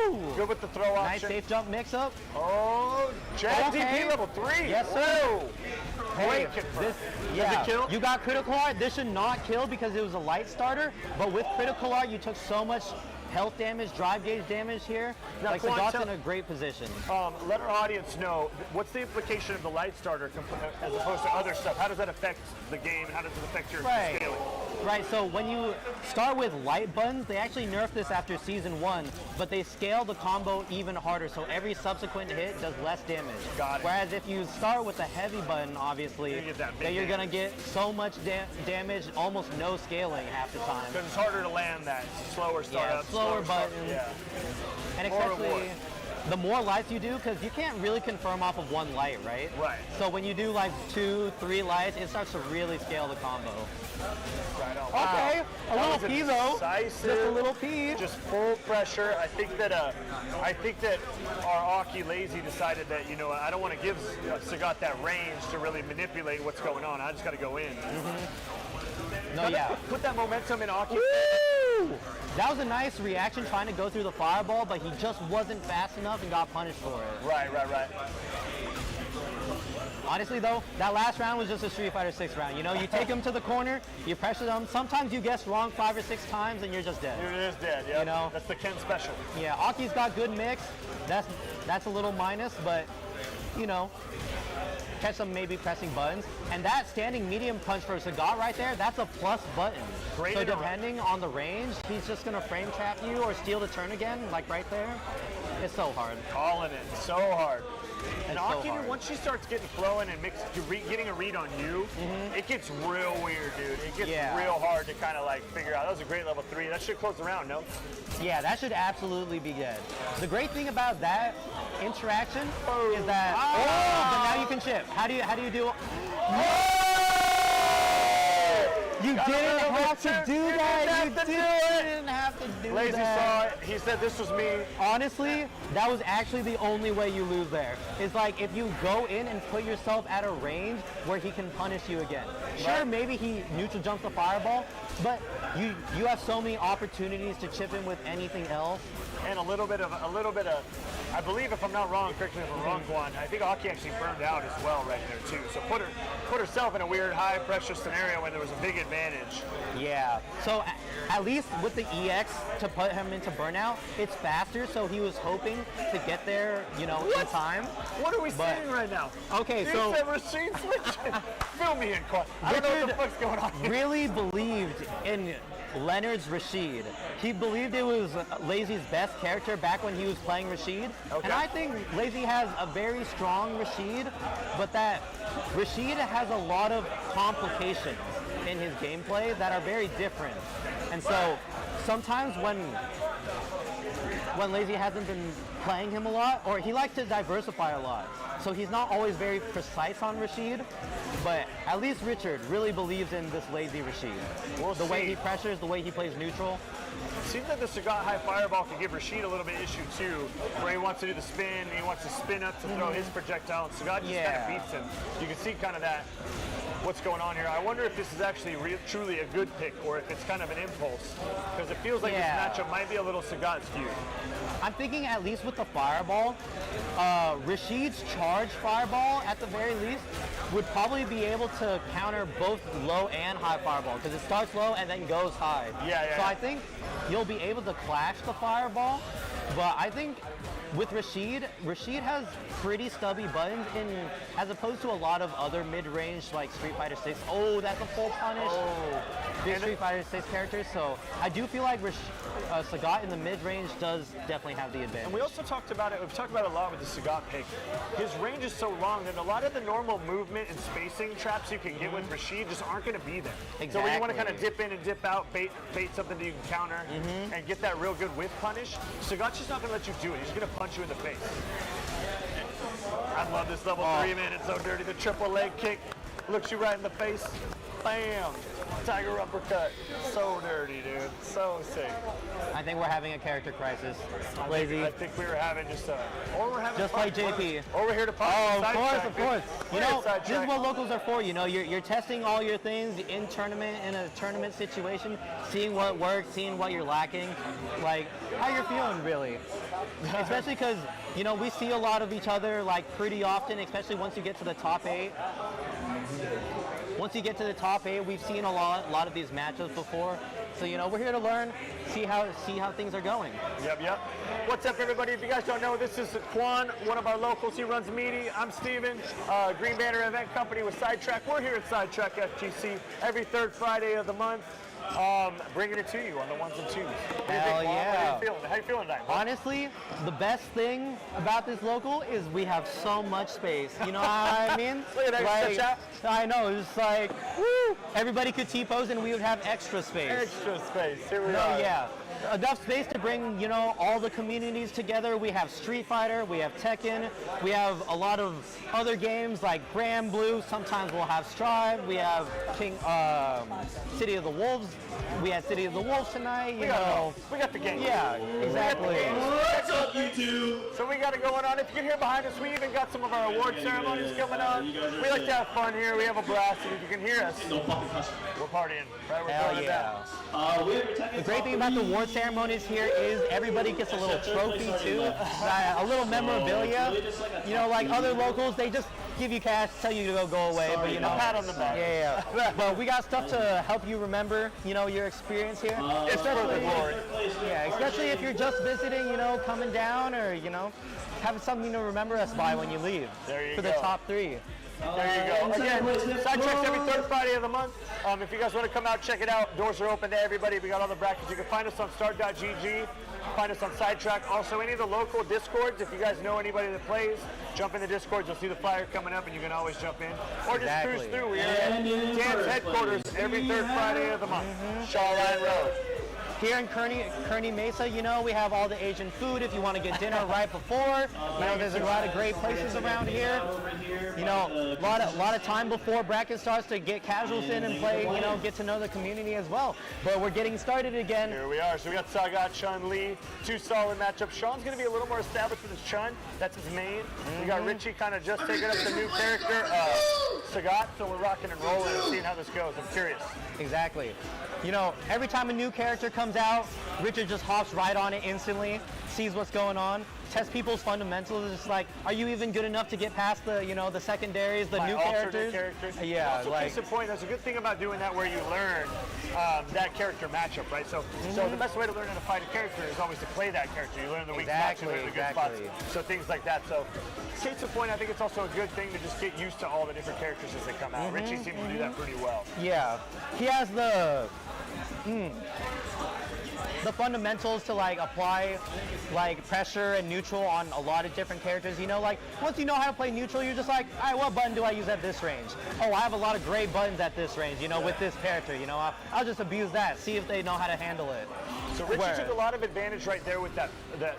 Woo! good with the throw Nice option. safe jump mix up. Oh, Jag Okay. DP level 3. Yes, sir. Whoa. Hey, Great confirm. this, Does yeah, it kill? you got critical art. This should not kill because it was a light starter, but with critical art, you took so much health damage, drive gauge damage here. Now, Like, Quan, Sagat's tell- in a great position. Let our audience know, what's the implication of the light starter as opposed to other stuff? How does that affect the game? How does it affect your Right. scaling? Right, so when you start with light buttons, they actually nerfed this after season 1, but they scale the combo even harder, so every subsequent hit does less damage. Got it. Whereas if you start with a heavy button, obviously, You get that big then you're gonna damage. get so much damage, almost no scaling half the time. Because it's harder to land that slower startup. slower buttons. Yeah. And More especially reward. the more lights you do, because you can't really confirm off of one light, right? Right. So when you do like 2, 3 lights, it starts to really scale the combo. Right on. Okay, Wow. a That little was P though. decisive. Just a little P. Just full pressure. I think that our Aki Lazy decided that, you know, I don't want to give Sagat that range to really manipulate what's going on. I just got to go in. No, yeah. Put that momentum in Aki. Woo! That was a nice reaction trying to go through the fireball, but he just wasn't fast enough and got punished for it. Right. Honestly though, that last round was just a Street Fighter 6 round. You know, you take him to the corner, you pressure them. Sometimes you guess wrong 5 or 6 times and you're just dead. You're just dead, yeah. You know? That's the Ken special. Yeah, Aki's got good mix. That's a little minus, but you know, catch them maybe pressing buttons. And that standing medium punch for Sagat right there, that's a plus button. Great So in a row. depending on the range, he's just gonna frame trap you or steal the turn again, like right there. It's so hard. Calling it so hard. And It's so Aki, hard. once she starts getting flowing and getting a read on you, it gets real weird, dude. It gets Yeah. real hard to kind of like figure out. That was a great level 3. That should close the round, no? Yeah, that should absolutely be good. The great thing about that interaction is that but now you can chip. How do you do? You didn't have to do that. You didn't have to do Lazy that. saw it. He said this was me. Honestly, that was actually the only way you lose there. It's like if you go in and put yourself at a range where he can punish you again. Sure, Right. maybe he neutral jumps the fireball, but you have so many opportunities to chip in with anything else. And a little bit of, I believe, if I'm not wrong, correct me if I'm wrong, Guan, I think Aki actually burned out as well right there too. So put herself in a weird high pressure scenario when there was a big advantage. Yeah. So at least with the EX to put him into burnout, it's faster. So he was hoping to get there, you know, in time. What are we But- seeing right now? Okay, You so said machine switching. Fill me in, Quan. I don't know what the Richard fuck's going on here. really believed in Leonard's Rashid. He believed it was Lazy's best character back when he was playing Rashid. Okay. And I think Lazy has a very strong Rashid, but that Rashid has a lot of complications in his gameplay that are very different. And so sometimes when Lazy hasn't been playing him a lot, or he likes to diversify a lot. So he's not always very precise on Rashid, but at least Richard really believes in this Lazy Rashid. We'll The way see. he pressures, the way he plays neutral. Seems like the Sagat high fireball can give Rashid a little bit issue too, where he wants to do the spin, he wants to spin up to throw his projectile, and Sagat just Yeah. kind of beats him. You can see kind of that, what's going on here. I wonder if this is actually truly a good pick, or if it's kind of an impulse, because it feels like Yeah. this matchup might be a little Sagat skewed. I'm thinking at least with the fireball, Rashid's charge fireball at the very least would probably be able to counter both low and high fireball because it starts low and then goes high. Yeah. So I think you'll be able to clash the fireball, but I think with Rashid has pretty stubby buttons as opposed to a lot of other mid-range like Street Fighter 6. Oh, that's a full punish. Big And Street Fighter 6 characters. So I do feel like Sagat in the mid-range does definitely have the advantage. And we also talked about it, we've talked about it a lot with the Sagat pick. His range is so long that a lot of the normal movement and spacing traps you can get with Rashid just aren't going to be there. So when you want to kind of Exactly. dip in and dip out, bait something that you can counter, and get that real good whiff punish, Sagat's just not going to let you do it. He's going to punch you in the face. I love this level 3, man. It's so dirty. The triple leg kick looks you right in the face. Bam! Tiger uppercut. So dirty, dude. So sick. I think we're having a character crisis. Lazy. I think we were having just or we're having Just fun. like JP. Or we're here to pop. Oh, of Sidetrack, course. dude. You We're know, at Sidetrack. this is what locals are for. You know, you're testing all your things in a tournament situation, seeing what works, seeing what you're lacking, like how you're feeling really. Especially because, you know, we see a lot of each other like pretty often, especially once you get to the top 8. Once you get to the top 8, we've seen a lot of these matchups before. So, you know, we're here to learn, see how things are going. Yep. What's up, everybody? If you guys don't know, this is Quan, one of our locals. He runs Meaty. I'm Steven, Green Banner Event Company with Sidetrack. We're here at Sidetrack FGC every third Friday of the month, bringing it to you on the ones and twos. What do you Hell think, Quan? yeah. How you feeling tonight? Honestly, the best thing about this local is we have so much space. You know what I mean? Look at that, like, chat. I know, it's like, woo! Everybody could T-pose and we would have extra space. Extra space. Here we No, are. yeah. Enough space to bring, you know, all the communities together. We have Street Fighter, we have Tekken, we have a lot of other games like Grand Blue. Sometimes we'll have Strive. We have City of the Wolves. We had City of the Wolves tonight. You know. We got the game. Yeah, exactly. What's up, YouTube? So we got it going on. If you can hear behind us, we even got some of our award ceremonies coming on. We like to have fun here. We have a blast. And if you can hear us, No fucking customer. we're partying. Right? We're Hell throwing it yeah. down. The great thing about the award ceremonies here is everybody gets a little trophy too, a little memorabilia. You know, like other locals, they just give you cash, tell you to go away, but you know. Pat on the back. Yeah. But we got stuff to help you remember, you know, your experience here. It's for the glory. Yeah, especially if you're just visiting, you know, coming down or, you know, having something to remember us by when you leave. There you for the go. top 3. There you go. Again, Sidetrack's every third Friday of the month. If you guys want to come out, check it out. Doors are open to everybody. We got all the brackets. You can find us on start.gg. Find us on Sidetrack. Also, any of the local Discords, if you guys know anybody that plays, jump in the Discord. You'll see the flyer coming up, and you can always jump in. Or just cruise Exactly. through. We're at Dan's headquarters every third Friday of the month. Shawline Road. Here in Kearney Mesa, you know, we have all the Asian food if you want to get dinner right before. You know, there's a lot of great places around here. You know, a lot of time before bracket starts to get casuals in and play, you know, get to know the community as well. But we're getting started again. Here we are. So we got Sagat, Chun Li, 2 solid matchups. Sean's going to be a little more established with his Chun. That's his main. We got Richie kind of just taking up the new character, Sagat. So we're rocking and rolling and seeing how this goes. I'm curious. Exactly. You know, every time a new character comes out, Richard just hops right on it instantly, sees what's going on, tests people's fundamentals. It's like, are you even good enough to get past the, you know, the secondaries, the new alternate characters? And Yeah, also, like, case in point, that's a good thing about doing that where you learn that character matchup, right? So the best way to learn how to fight a character is always to play that character. You learn the weak spots, you learn the good spots. So things like that. So case in point, I think it's also a good thing to just get used to all the different characters as they come out. Richie seems to do that pretty well. yeah, he has the fundamentals to like apply like pressure and neutral on a lot of different characters. You know, like once you know how to play neutral, you're just like, all right, what button do I use at this range? Oh, I have a lot of great buttons at this range, you know, with this character. You know, I'll just abuse that, see if they know how to handle it. So Richie took a lot of advantage right there with that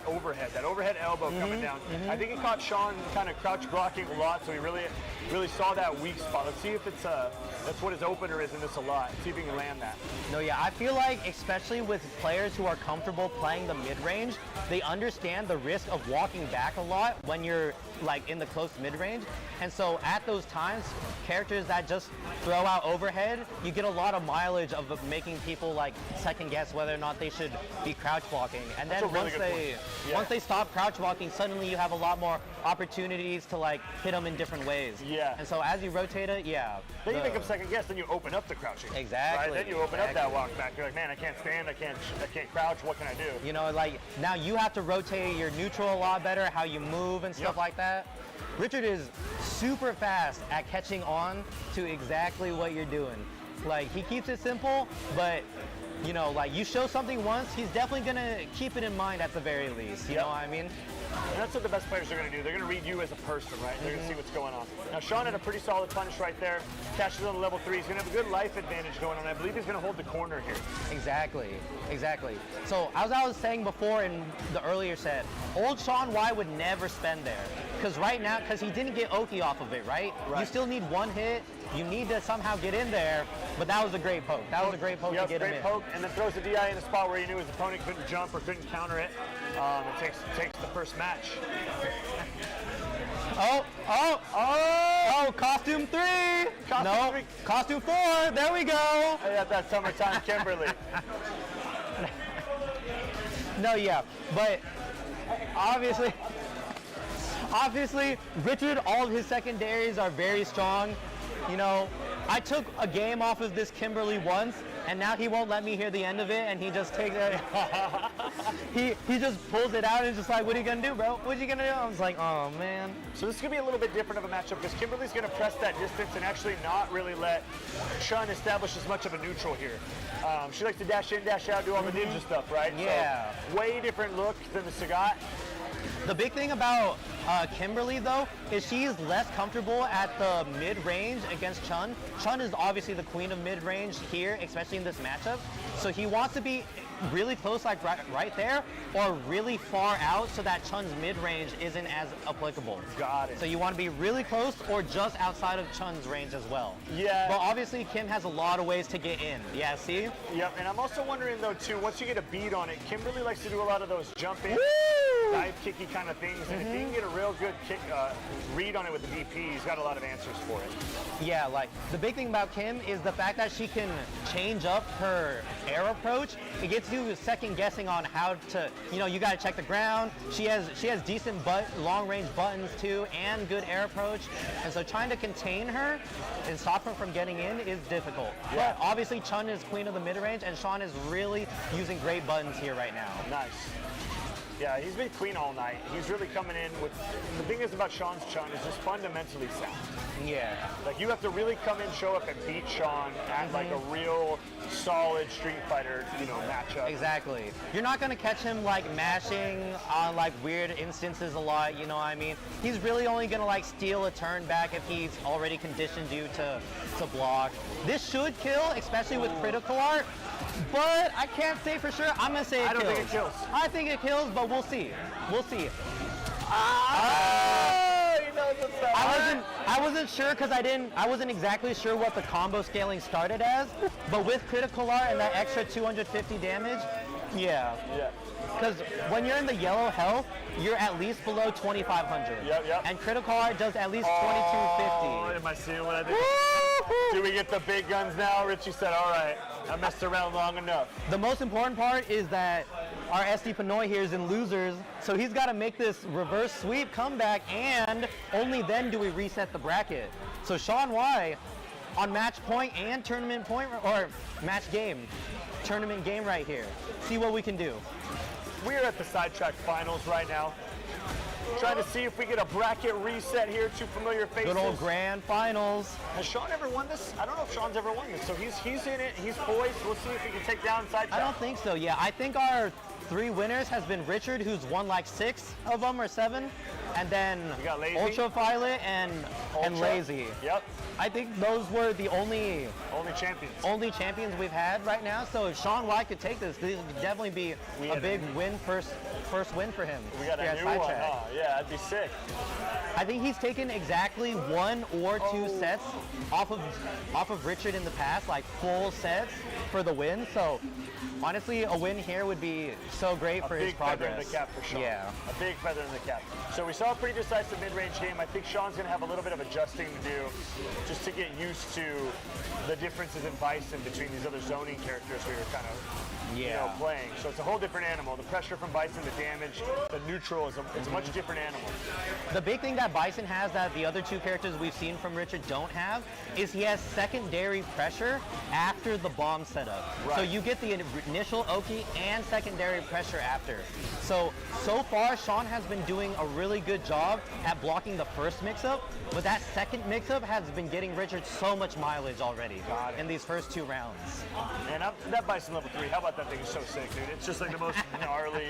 overhead elbow coming down. I think he caught Sean kind of crouch blocking a lot, so he really saw that weak spot. Let's see if it's that's what his opener is in this a lot. See if he can land that. No, yeah, I feel like especially with players who are comfortable playing the mid-range, they understand the risk of walking back a lot when you're like in the close mid-range. And so at those times, characters that just throw out overhead, you get a lot of mileage of making people like second guess whether or not they should be crouch blocking. And then That's a really once good point. once they stop crouch blocking, suddenly you have a lot more opportunities to like hit them in different ways. Yeah. And so as you rotate it, yeah. Then you make them second guess, then you open up the crouching. Exactly, Right? Then you open up that walk back. You're like, man, I can't stand, I can't crouch, what can I do? You know, like now you have to rotate your neutral a lot better, how you move and stuff like that. Richard is super fast at catching on to exactly what you're doing. Like he keeps it simple, but you know, like you show something once, he's definitely gonna keep it in mind at the very least. You know what I mean? And that's what the best players are going to do. They're going to read you as a person, right? They're going to see what's going on. Now, Sean had a pretty solid punish right there. Cashes on the level 3. He's going to have a good life advantage going on. I believe he's going to hold the corner here. Exactly. So as I was saying before in the earlier set, old Sean Y would never spend there. because right now, because he didn't get Oki off of it, right? You still need one hit. You need to somehow get in there, but that was a great poke. That was a great poke to get him in. Great poke, and then throws the DI in a spot where he knew his opponent couldn't jump or couldn't counter it. It takes the first match. Oh, costume 3. Costume 3. Costume 4. There we go. I got that summertime Kimberly. No, yeah, but obviously, Richard, all of his secondaries are very strong. You know, I took a game off of this Kimberly once, and now he won't let me hear the end of it, and he just takes it. he just pulls it out and is just like, what are you gonna do, bro? What are you gonna do? I was like, oh man. So this is gonna be a little bit different of a matchup because Kimberly's gonna press that distance and actually not really let Chun establish as much of a neutral here. She likes to dash in, dash out, do all the ninja stuff, right? Yeah. So, way different look than the Sagat. The big thing about Kimberly, though, is she's less comfortable at the mid-range against Chun. Chun is obviously the queen of mid-range here, especially in this matchup. So he wants to be really close, like right there, or really far out so that Chun's mid-range isn't as applicable. Got it. So you want to be really close or just outside of Chun's range as well. Yeah. But obviously Kim has a lot of ways to get in. Yeah, see? Yep, and I'm also wondering though too, once you get a beat on it, Kimberly likes to do a lot of those jump in, dive kicky kind of things, and if he can get a real good kick, read on it with the DP, he's got a lot of answers for it. Yeah, like the big thing about Kim is the fact that she can change up her air approach. It gets you second guessing on how to, you know, you got to check the ground. She has decent long range buttons too, and good air approach. And so trying to contain her and stop her from getting in is difficult. Yeah. But obviously Chun is queen of the mid range, and Sean is really using great buttons here right now. Nice. Yeah, he's been clean all night. He's really coming in with, the thing is about Sean's Chun is just fundamentally sound. Yeah. Like you have to really come in, show up, and beat Sean at like a real solid Street Fighter, you know, matchup. Exactly. You're not gonna catch him like mashing on like weird instances a lot, you know what I mean? He's really only gonna like steal a turn back if he's already conditioned you to block. This should kill, especially with critical art, but I can't say for sure. I'm gonna say it kills. I don't think it kills. I think it kills, but we'll see. We'll see. He knows what's up. I wasn't sure because I wasn't exactly sure what the combo scaling started as, but with critical art and that extra 250 damage, yeah. Yeah. Because when you're in the yellow health, you're at least below 2,500. Yep. And critical art does at least 2250. Oh, am I seeing what I did? Do we get the big guns now? Richie said, all right, I messed around long enough. The most important part is that our SD Pinoy here is in losers, so he's got to make this reverse sweep comeback, and only then do we reset the bracket. So Sean Y on match point and tournament point, or match game, tournament game right here. See what we can do. We're at the Sidetrack finals right now. Trying to see if we get a bracket reset here. Two familiar faces. Good old grand finals. Has Sean ever won this? I don't know if Sean's ever won this. So he's in it. He's poised. We'll see if he can take down Sidetrack. I don't think so. Yeah, I think our 3 winners has been Richard, who's won like 6 of them or 7, and then We got Lazy. Ultraviolet and Ultra. Lazy. Yep. I think those were the only champions. we've had right now. So if Sean White could take this would definitely be a big win, first win for him. We got here a at new one. Sidetrack. Huh? Yeah, that'd be sick. I think he's taken exactly 1 or 2 sets off of Richard in the past, like full sets for the win. So honestly, a win here would be so great for his progress. A big feather in the cap for Sean. Yeah. A big feather in the cap. So we saw a pretty decisive mid-range game. I think Sean's going to have a little bit of adjusting to do just to get used to the differences in Bison between these other zoning characters we were kind of playing. So it's a whole different animal. The pressure from Bison, the damage, the neutral, it's a much different animal. The big thing that Bison has that the other 2 characters we've seen from Richard don't have is he has secondary pressure after the bomb setup. Right. So you get the initial Oki and secondary pressure after. So far, Sean has been doing a really good job at blocking the first mix-up, but that second mix-up has been getting Richard so much mileage already in these first 2 rounds. And that Bison level 3, how about that thing? Is so sick, dude. It's just like the most gnarly.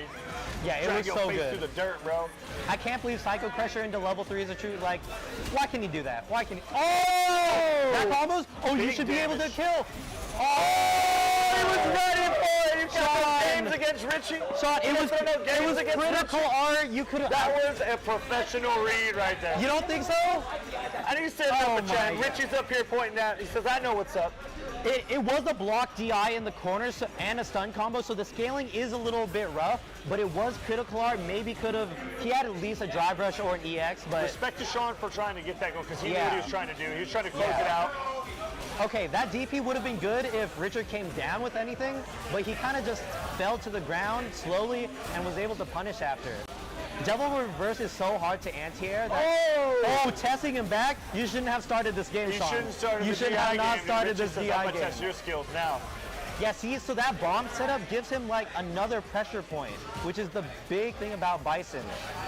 Yeah, it drag looks your so face good. through the dirt, bro. I can't believe Psycho Crusher into level 3 is a true, like, why can he do that? Why can he? Oh! That's almost, you Big should be able to damage. kill. Oh! He was ready for it! He games against Richie. Sean, it was games against critical Richie. art. You could have. That was a professional read right there. You don't think so? I think he said Oh no, my Chad. God. Richie's up here pointing out. He says, I know what's up. It was a block DI in the corner and a stun combo, so the scaling is a little bit rough, but it was critical art. Maybe could have, he had at least a drive rush or an EX, but. Respect to Sean for trying to get that goal because he knew Yeah. what he was trying to do. He was trying to close Yeah. it out. Okay, that DP would have been good if Richard came down with anything, but he kind of just fell to the ground slowly and was able to punish after. Devil Reverse is so hard to anti-air that testing him back, you shouldn't have started this game, You Sean. shouldn't start You the should DI have not game. started Richie this says, I'm DI gonna game. test your skills now. Yeah, see, so that bomb setup gives him like another pressure point, which is the big thing about Bison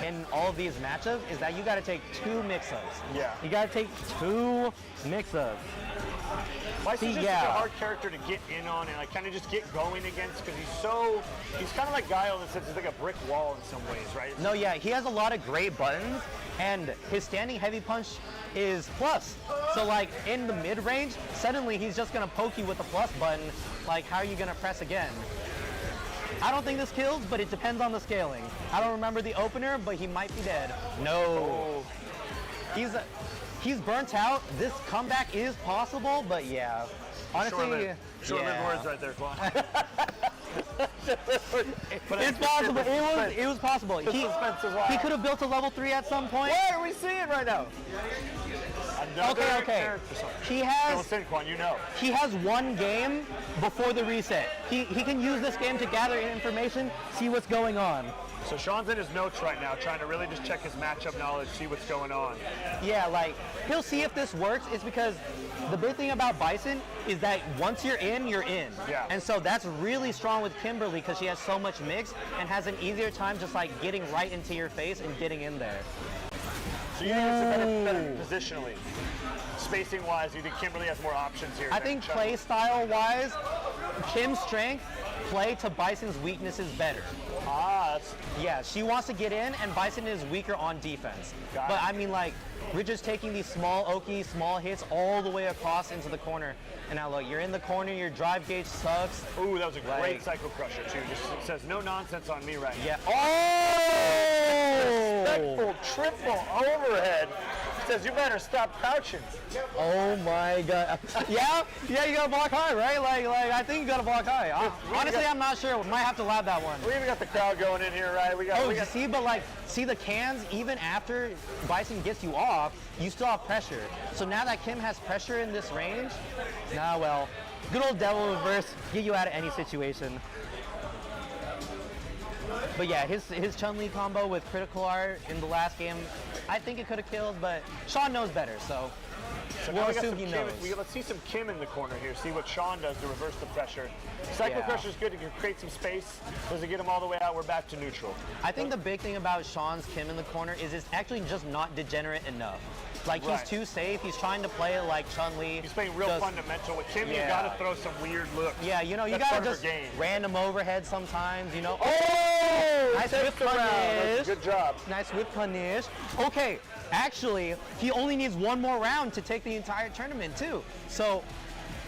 in all of these matchups is that you got to take 2 mix-ups. Yeah. You got to take 2 mix-ups. Bison's just yeah. such a hard character to get in on and like kind of just get going against because he's kind of like Guile in the sense he's like a brick wall in some ways, right? No, yeah, he has a lot of great buttons, and his standing heavy punch is plus. So like in the mid-range, suddenly he's just gonna poke you with the plus button. Like, how are you gonna press again? I don't think this kills, but it depends on the scaling. I don't remember the opener, but he might be dead. No. He's burnt out. This comeback is possible, but yeah. Honestly, Short-lived words right there, Quan. It's possible. It was possible. He could have built a level 3 at some point. What are we seeing right now? Okay. He Don't has sing, Quan, you know. he has 1 game before the reset. He can use this game to gather information, see what's going on. So Sean's in his notes right now, trying to really just check his matchup knowledge, see what's going on. Yeah, like he'll see if this works. It's because the big thing about Bison is that once you're in, you're in. Yeah. And so that's really strong with Kimberly because she has so much mix and has an easier time just like getting right into your face and getting in there. So you think it's better positionally? Spacing-wise, you think Kimberly has more options here? I than think Chun? play style-wise, Kim's strength, play to Bison's weakness is better. Yeah, she wants to get in, and Bison is weaker on defense. Got But it. I mean, like, Richard's taking these small Oki, small hits all the way across into the corner. And now look, you're in the corner, your drive gauge sucks. Ooh, that was a great Like- Psycho Crusher, too. Just it says no nonsense on me right now. Yeah. Oh! Respectful triple overhead. Says you better stop crouching. Oh my god. Yeah, you gotta block high, right? Like I think you gotta block high. Honestly, I'm not sure. Might have to lab that one. We even got the crowd going in here, right? We got. Oh, you see, but like, see the cans, even after Bison gets you off, you still have pressure. So now that Kim has pressure in this range, well, good old Devil Reverse, get you out of any situation. But yeah, his Chun-Li combo with critical art in the last game, I think it could have killed, but Sean knows better, so So we'll now we got assume some he Kim, knows. let's see some Kim in the corner here. See what Sean does to reverse the pressure. Psycho Yeah. Crusher is good. It can create some space. Does it get him all the way out? We're back to neutral. I think the big thing about Sean's Kim in the corner is it's actually just not degenerate enough. Like, Right. he's too safe. He's trying to play it like Chun-Li. He's playing real just- fundamental. With Kim, you Yeah. got to throw some weird looks. Yeah, you know, you That's gotta part of just her game. random overhead sometimes, you know. Oh! Nice Tipped whip around. That's punish. Good job. Nice whip punish. Okay, actually, he only needs 1 more round to take the entire tournament too. So,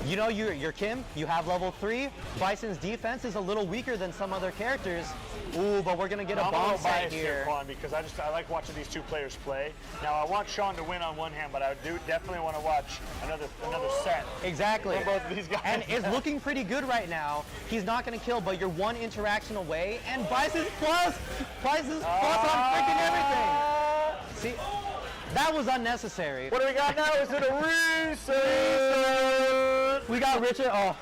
you know, you're Kim, you have level 3. Bison's defense is a little weaker than some other characters. Ooh, but we're gonna get a I'm a bomb little site biased here. Quan, because I like watching these two players play. Now I want Sean to win on one hand, but I do definitely want to watch another set. Exactly. From both of these guys. And it's looking pretty good right now. He's not going to kill, but you're 1 interaction away. And Bison's plus! Bison's plus on freaking everything! See, that was unnecessary. What do we got now? Is it a reset? We got Richard. Oh,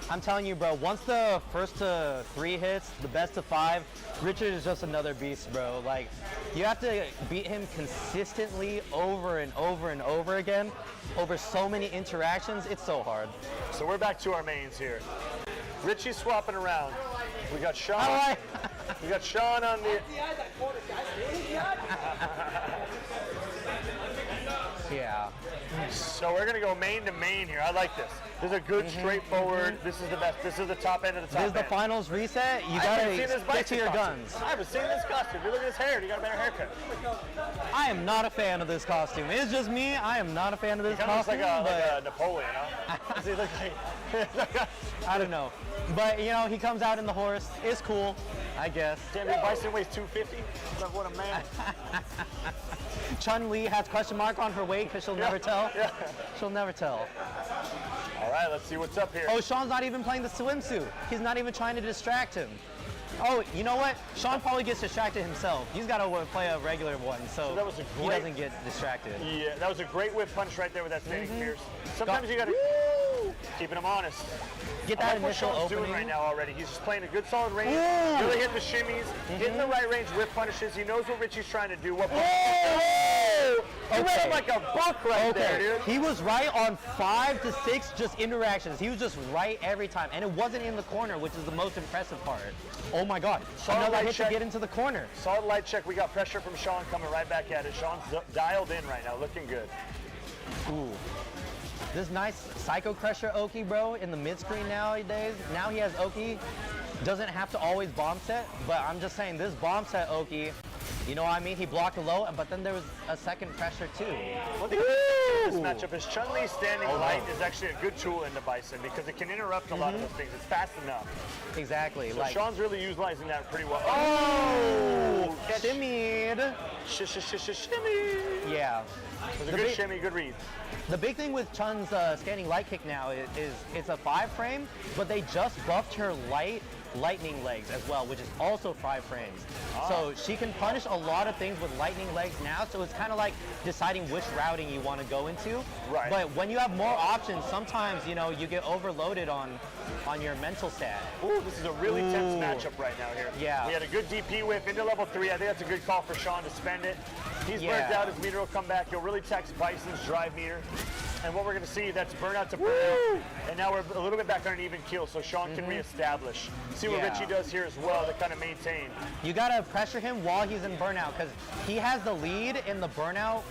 I'm telling you, bro, once the first to 3 hits, the best to 5, Richard is just another beast, bro. Like, you have to beat him consistently over and over and over again, over so many interactions. It's so hard. So we're back to our mains here. Richie's swapping around. We got Sean. How do I? We got Sean on the. Yeah. So we're gonna go main to main here. I like this. This is a good straightforward. This is the best. This is the top end of the top This is the end. finals reset. You I haven't seen gotta this stick to bison your costume. guns. I haven't seen this costume. You look at his hair. You got a better haircut. I am not a fan of this costume. It's just me. I am not a fan of this Kind of looks costume. like a Napoleon, huh? Does he look like? I don't know. But you know, he comes out in the horse. It's cool, I guess. Damn, your bison weighs 250. What a man. Chun-Li has question mark on her weight because she'll never tell. Yeah. She'll never tell. All right, let's see what's up here. Oh, Sean's not even playing the swimsuit. He's not even trying to distract him. Oh, you know what? Sean probably gets distracted himself. He's got to play a regular one, so that was a he great- doesn't get distracted. Yeah, that was a great whip punch right there with that standing fierce. Sometimes you gotta keeping him honest. Get I that like what initial Sean's doing opening. right now already. He's just playing a good solid range, really hitting the shimmies, hitting the right range whip punishes. He knows what Richie's trying to do. What He read him like a buck right there, dude. He was right on 5 to 6 just interactions. He was just right every time. And it wasn't in the corner, which is the most impressive part. Oh my God. Solid Another light hit check. to get into the corner. Solid light check. We got pressure from Sean coming right back at it. Sean's dialed in right now, looking good. Ooh. This nice Psycho Crusher Oki, bro, in the mid-screen nowadays. Now he has Oki. Doesn't have to always bomb set, but I'm just saying this bomb set Oki, you know what I mean? He blocked low, but then there was a second pressure too. One thing this matchup is Chun-Li standing light is actually a good tool into Bison because it can interrupt a lot of those things. It's fast enough. Exactly. So like, Sean's really utilizing that pretty well. oh, catch. shimmied. Shimmy. Yeah. It was a The good big- shimmy, good read. The big thing with Chun's standing light kick now is it's a 5 frame, but they just buffed her lightning legs as well, which is also 5 frames. So she can punish a lot of things with lightning legs now, so it's kind of like deciding which routing you want to go into. Right. But when you have more options, sometimes, you know, you get overloaded on your mental stat. Ooh, this is a really tense matchup right now here. Yeah. We had a good DP whip into level 3. I think that's a good call for Sean to spend it. He's Yeah. burnt out. His meter will come back. He'll really tax Bison's drive meter. And what we're going to see, that's burnout to burnout. And now we're a little bit back on an even kill, so Sean can reestablish. See what Yeah. Richie does here as well to kind of maintain. You gotta pressure him while he's in burnout, because he has the lead in the burnout,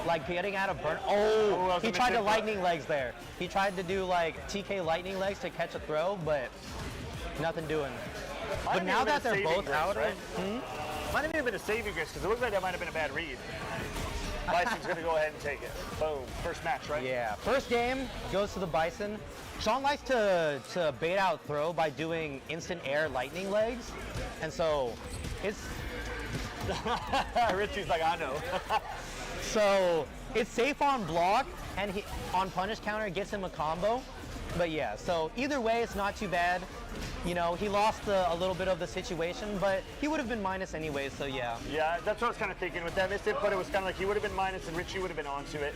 like getting out of burn. that Oh, was he a tried to mistake. lightning legs there. He tried to do like TK lightning legs to catch a throw, but nothing doing. Might But have now even been that a they're saving both grace, out right? of, Might have even been a saving grace because it looked like that might have been a bad read. Bison's going to go ahead and take it. Boom. First match, right? yeah, first game goes to the Bison. Sean likes to bait out throw by doing instant air lightning legs, and so it's Richie's like, I know. So it's safe on block, and he on punish counter gets him a combo. But yeah, so either way, it's not too bad. You know, he lost a little bit of the situation, but he would have been minus anyway, so yeah. Yeah, that's what I was kind of thinking with that. Missed it, but it was kind of like he would have been minus and Richie would have been onto it.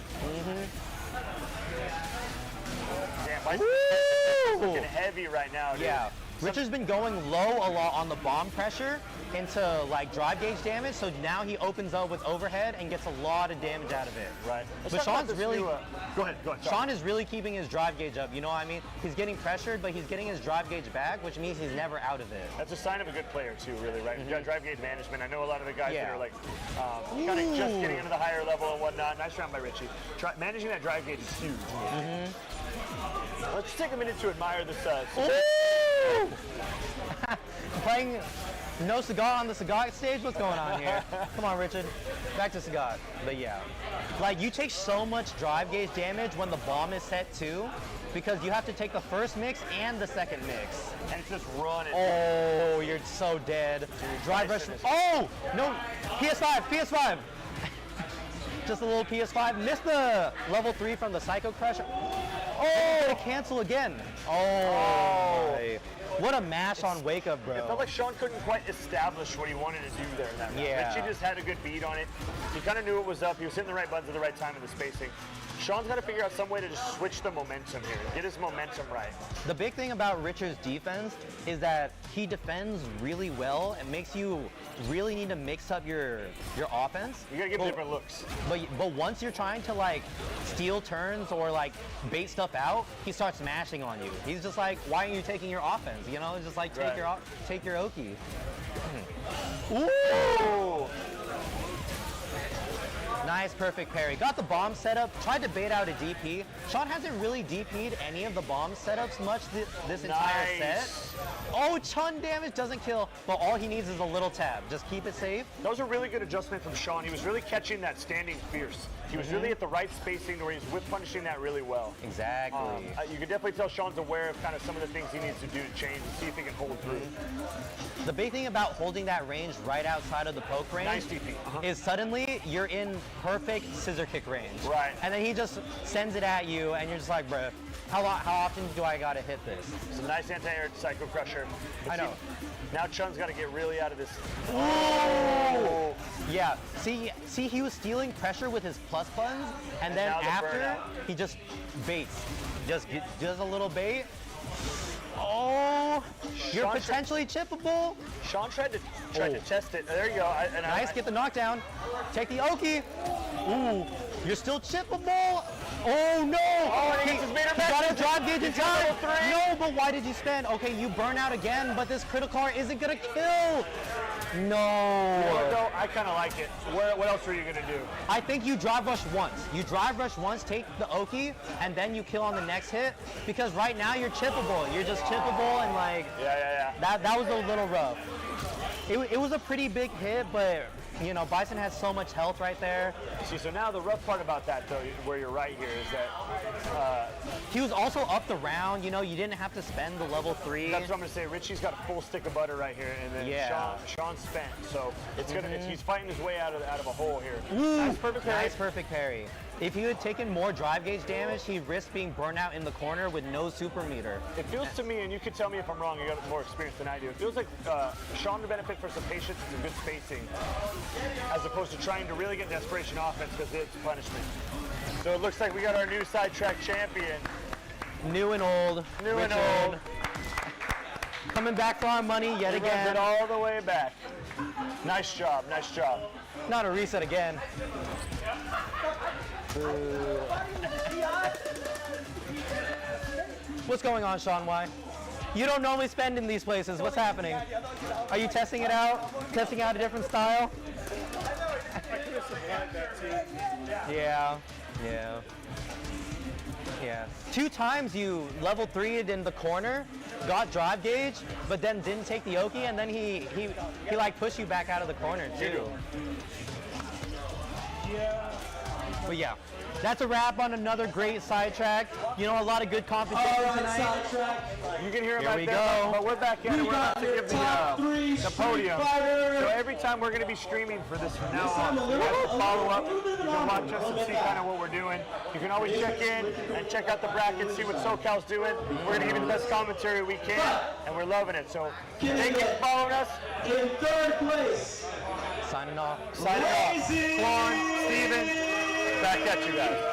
Damn, Bison's looking heavy right now, dude. Yeah. Richard's been going low a lot on the bomb pressure into like drive gauge damage, so now he opens up with overhead and gets a lot of damage out of it. Right. Let's But talk about Sean's this really new, go ahead. Sorry. Sean is really keeping his drive gauge up, you know what I mean? He's getting pressured, but he's getting his drive gauge back, which means he's never out of it. That's a sign of a good player too, really, right? You got drive gauge management. I know a lot of the guys that Yeah. are like kind of just getting into the higher level and whatnot. Nice round by Richie. Managing that drive gauge is huge. Let's take a minute to admire this. Playing no Sagat on the Sagat stage? What's going on here? Come on, Richard. Back to Sagat. But yeah. Like, you take so much drive gauge damage when the bomb is set too, because you have to take the first mix and the second mix. And it's just running. Oh, you're so dead. Drive rush. Bison is- Oh! No! PS5! Just a little PS5. Missed the level 3 from the Psycho Crusher. Oh! Cancel again. Oh! my. What a mash on Wake Up, bro. It felt like Sean couldn't quite establish what he wanted to do there in that round. Yeah. Richie just had a good beat on it. He kind of knew it was up. He was hitting the right buttons at the right time in the spacing. Sean's got to figure out some way to just switch the momentum here, get his momentum right. The big thing about Richard's defense is that he defends really well and makes you really need to mix up your offense. You got to give him different looks. But once you're trying to like steal turns or like bait stuff out, he starts smashing on you. He's just like, why aren't you taking your offense? You know, it's just like take your Oki. Ooh! Nice, perfect parry. Got the bomb setup, tried to bait out a DP. Sean hasn't really DP'd any of the bomb setups much this entire set. Oh, Chun damage doesn't kill, but all he needs is a little tab. Just keep it safe. That was a really good adjustment from Sean. He was really catching that standing fierce. He was really at the right spacing where he's whip punishing that really well. Exactly. You can definitely tell Sean's aware of kind of some of the things he needs to do to change and see if he can hold through. The big thing about holding that range right outside of the poke range Nice DP. is suddenly you're in perfect scissor kick range. Right. And then he just sends it at you, and you're just like, bruh, how often do I gotta hit this? It's a nice anti-air Psycho Crusher. But I know. Now Chun's got to get really out of this. Oh! Yeah. See, he was stealing pressure with his plus buttons, and then now the after burnout. he just baits. Just a little bait. Oh! You're Sean potentially chippable. Sean tried to test it. There you go. Nice, get the knockdown. Take the Oki. Ooh, you're still chippable. Oh no! Oh, and he gets his meter back. Got a drive gauge in He's got time. a 3. No, but why did you spend? Okay, you burn out again, but this critical car isn't gonna kill. No. Although I kind of like it. What else are you gonna do? I think you drive rush once. You drive rush once, take the Oki, and then you kill on the next hit. Because right now you're chippable. You're just chippable, and like Yeah. that was a little rough. It was a pretty big hit, but you know, Bison has so much health right there. See, so now the rough part about that, though, where you're right here, is that He was also up the round. You know, you didn't have to spend the level 3. that's what I'm gonna say. Richie's got a full stick of butter right here, and then Yeah. Sean spent. So it's gonna. He's fighting his way out of a hole here. Ooh, Nice perfect parry. nice perfect parry. If he had taken more drive gauge damage, he'd risk being burnt out in the corner with no super meter. It feels to me, and you can tell me if I'm wrong, you got more experience than I do. It feels like Sean would benefit for some patience and some good spacing, as opposed to trying to really get desperation offense because it's punishment. So it looks like we got our new Sidetrack champion. New and old. New and Richard. old. Coming back for our money yet He runs again. it all the way back. Nice job, nice job. Not a reset again. What's going on, Sean Y? You don't normally spend in these places. What's happening? Are you testing it out? Testing out a different style? Yeah. 2 times you level 3'd in the corner, got drive gauge, but then didn't take the Oki, and then he like pushed you back out of the corner too. But yeah, that's a wrap on another great Sidetrack. You know, a lot of good competition tonight. Sidetrack. You can hear Here about we that, go. but we're back in. We We're about got to the give top 3 the Street podium. Fighter. So every time we're going to be streaming for this from now This time on. a You little- guys will follow up. a little bit You of can an watch honor, us a and little see bit of kind of what we're doing. You can always check in and check out the bracket, see what SoCal's doing. We're going to give you the best commentary we can, and we're loving it. So thank you for following us. In 3rd place. Signing off. Signing off. Lazy. Quan, Steven, back at you guys.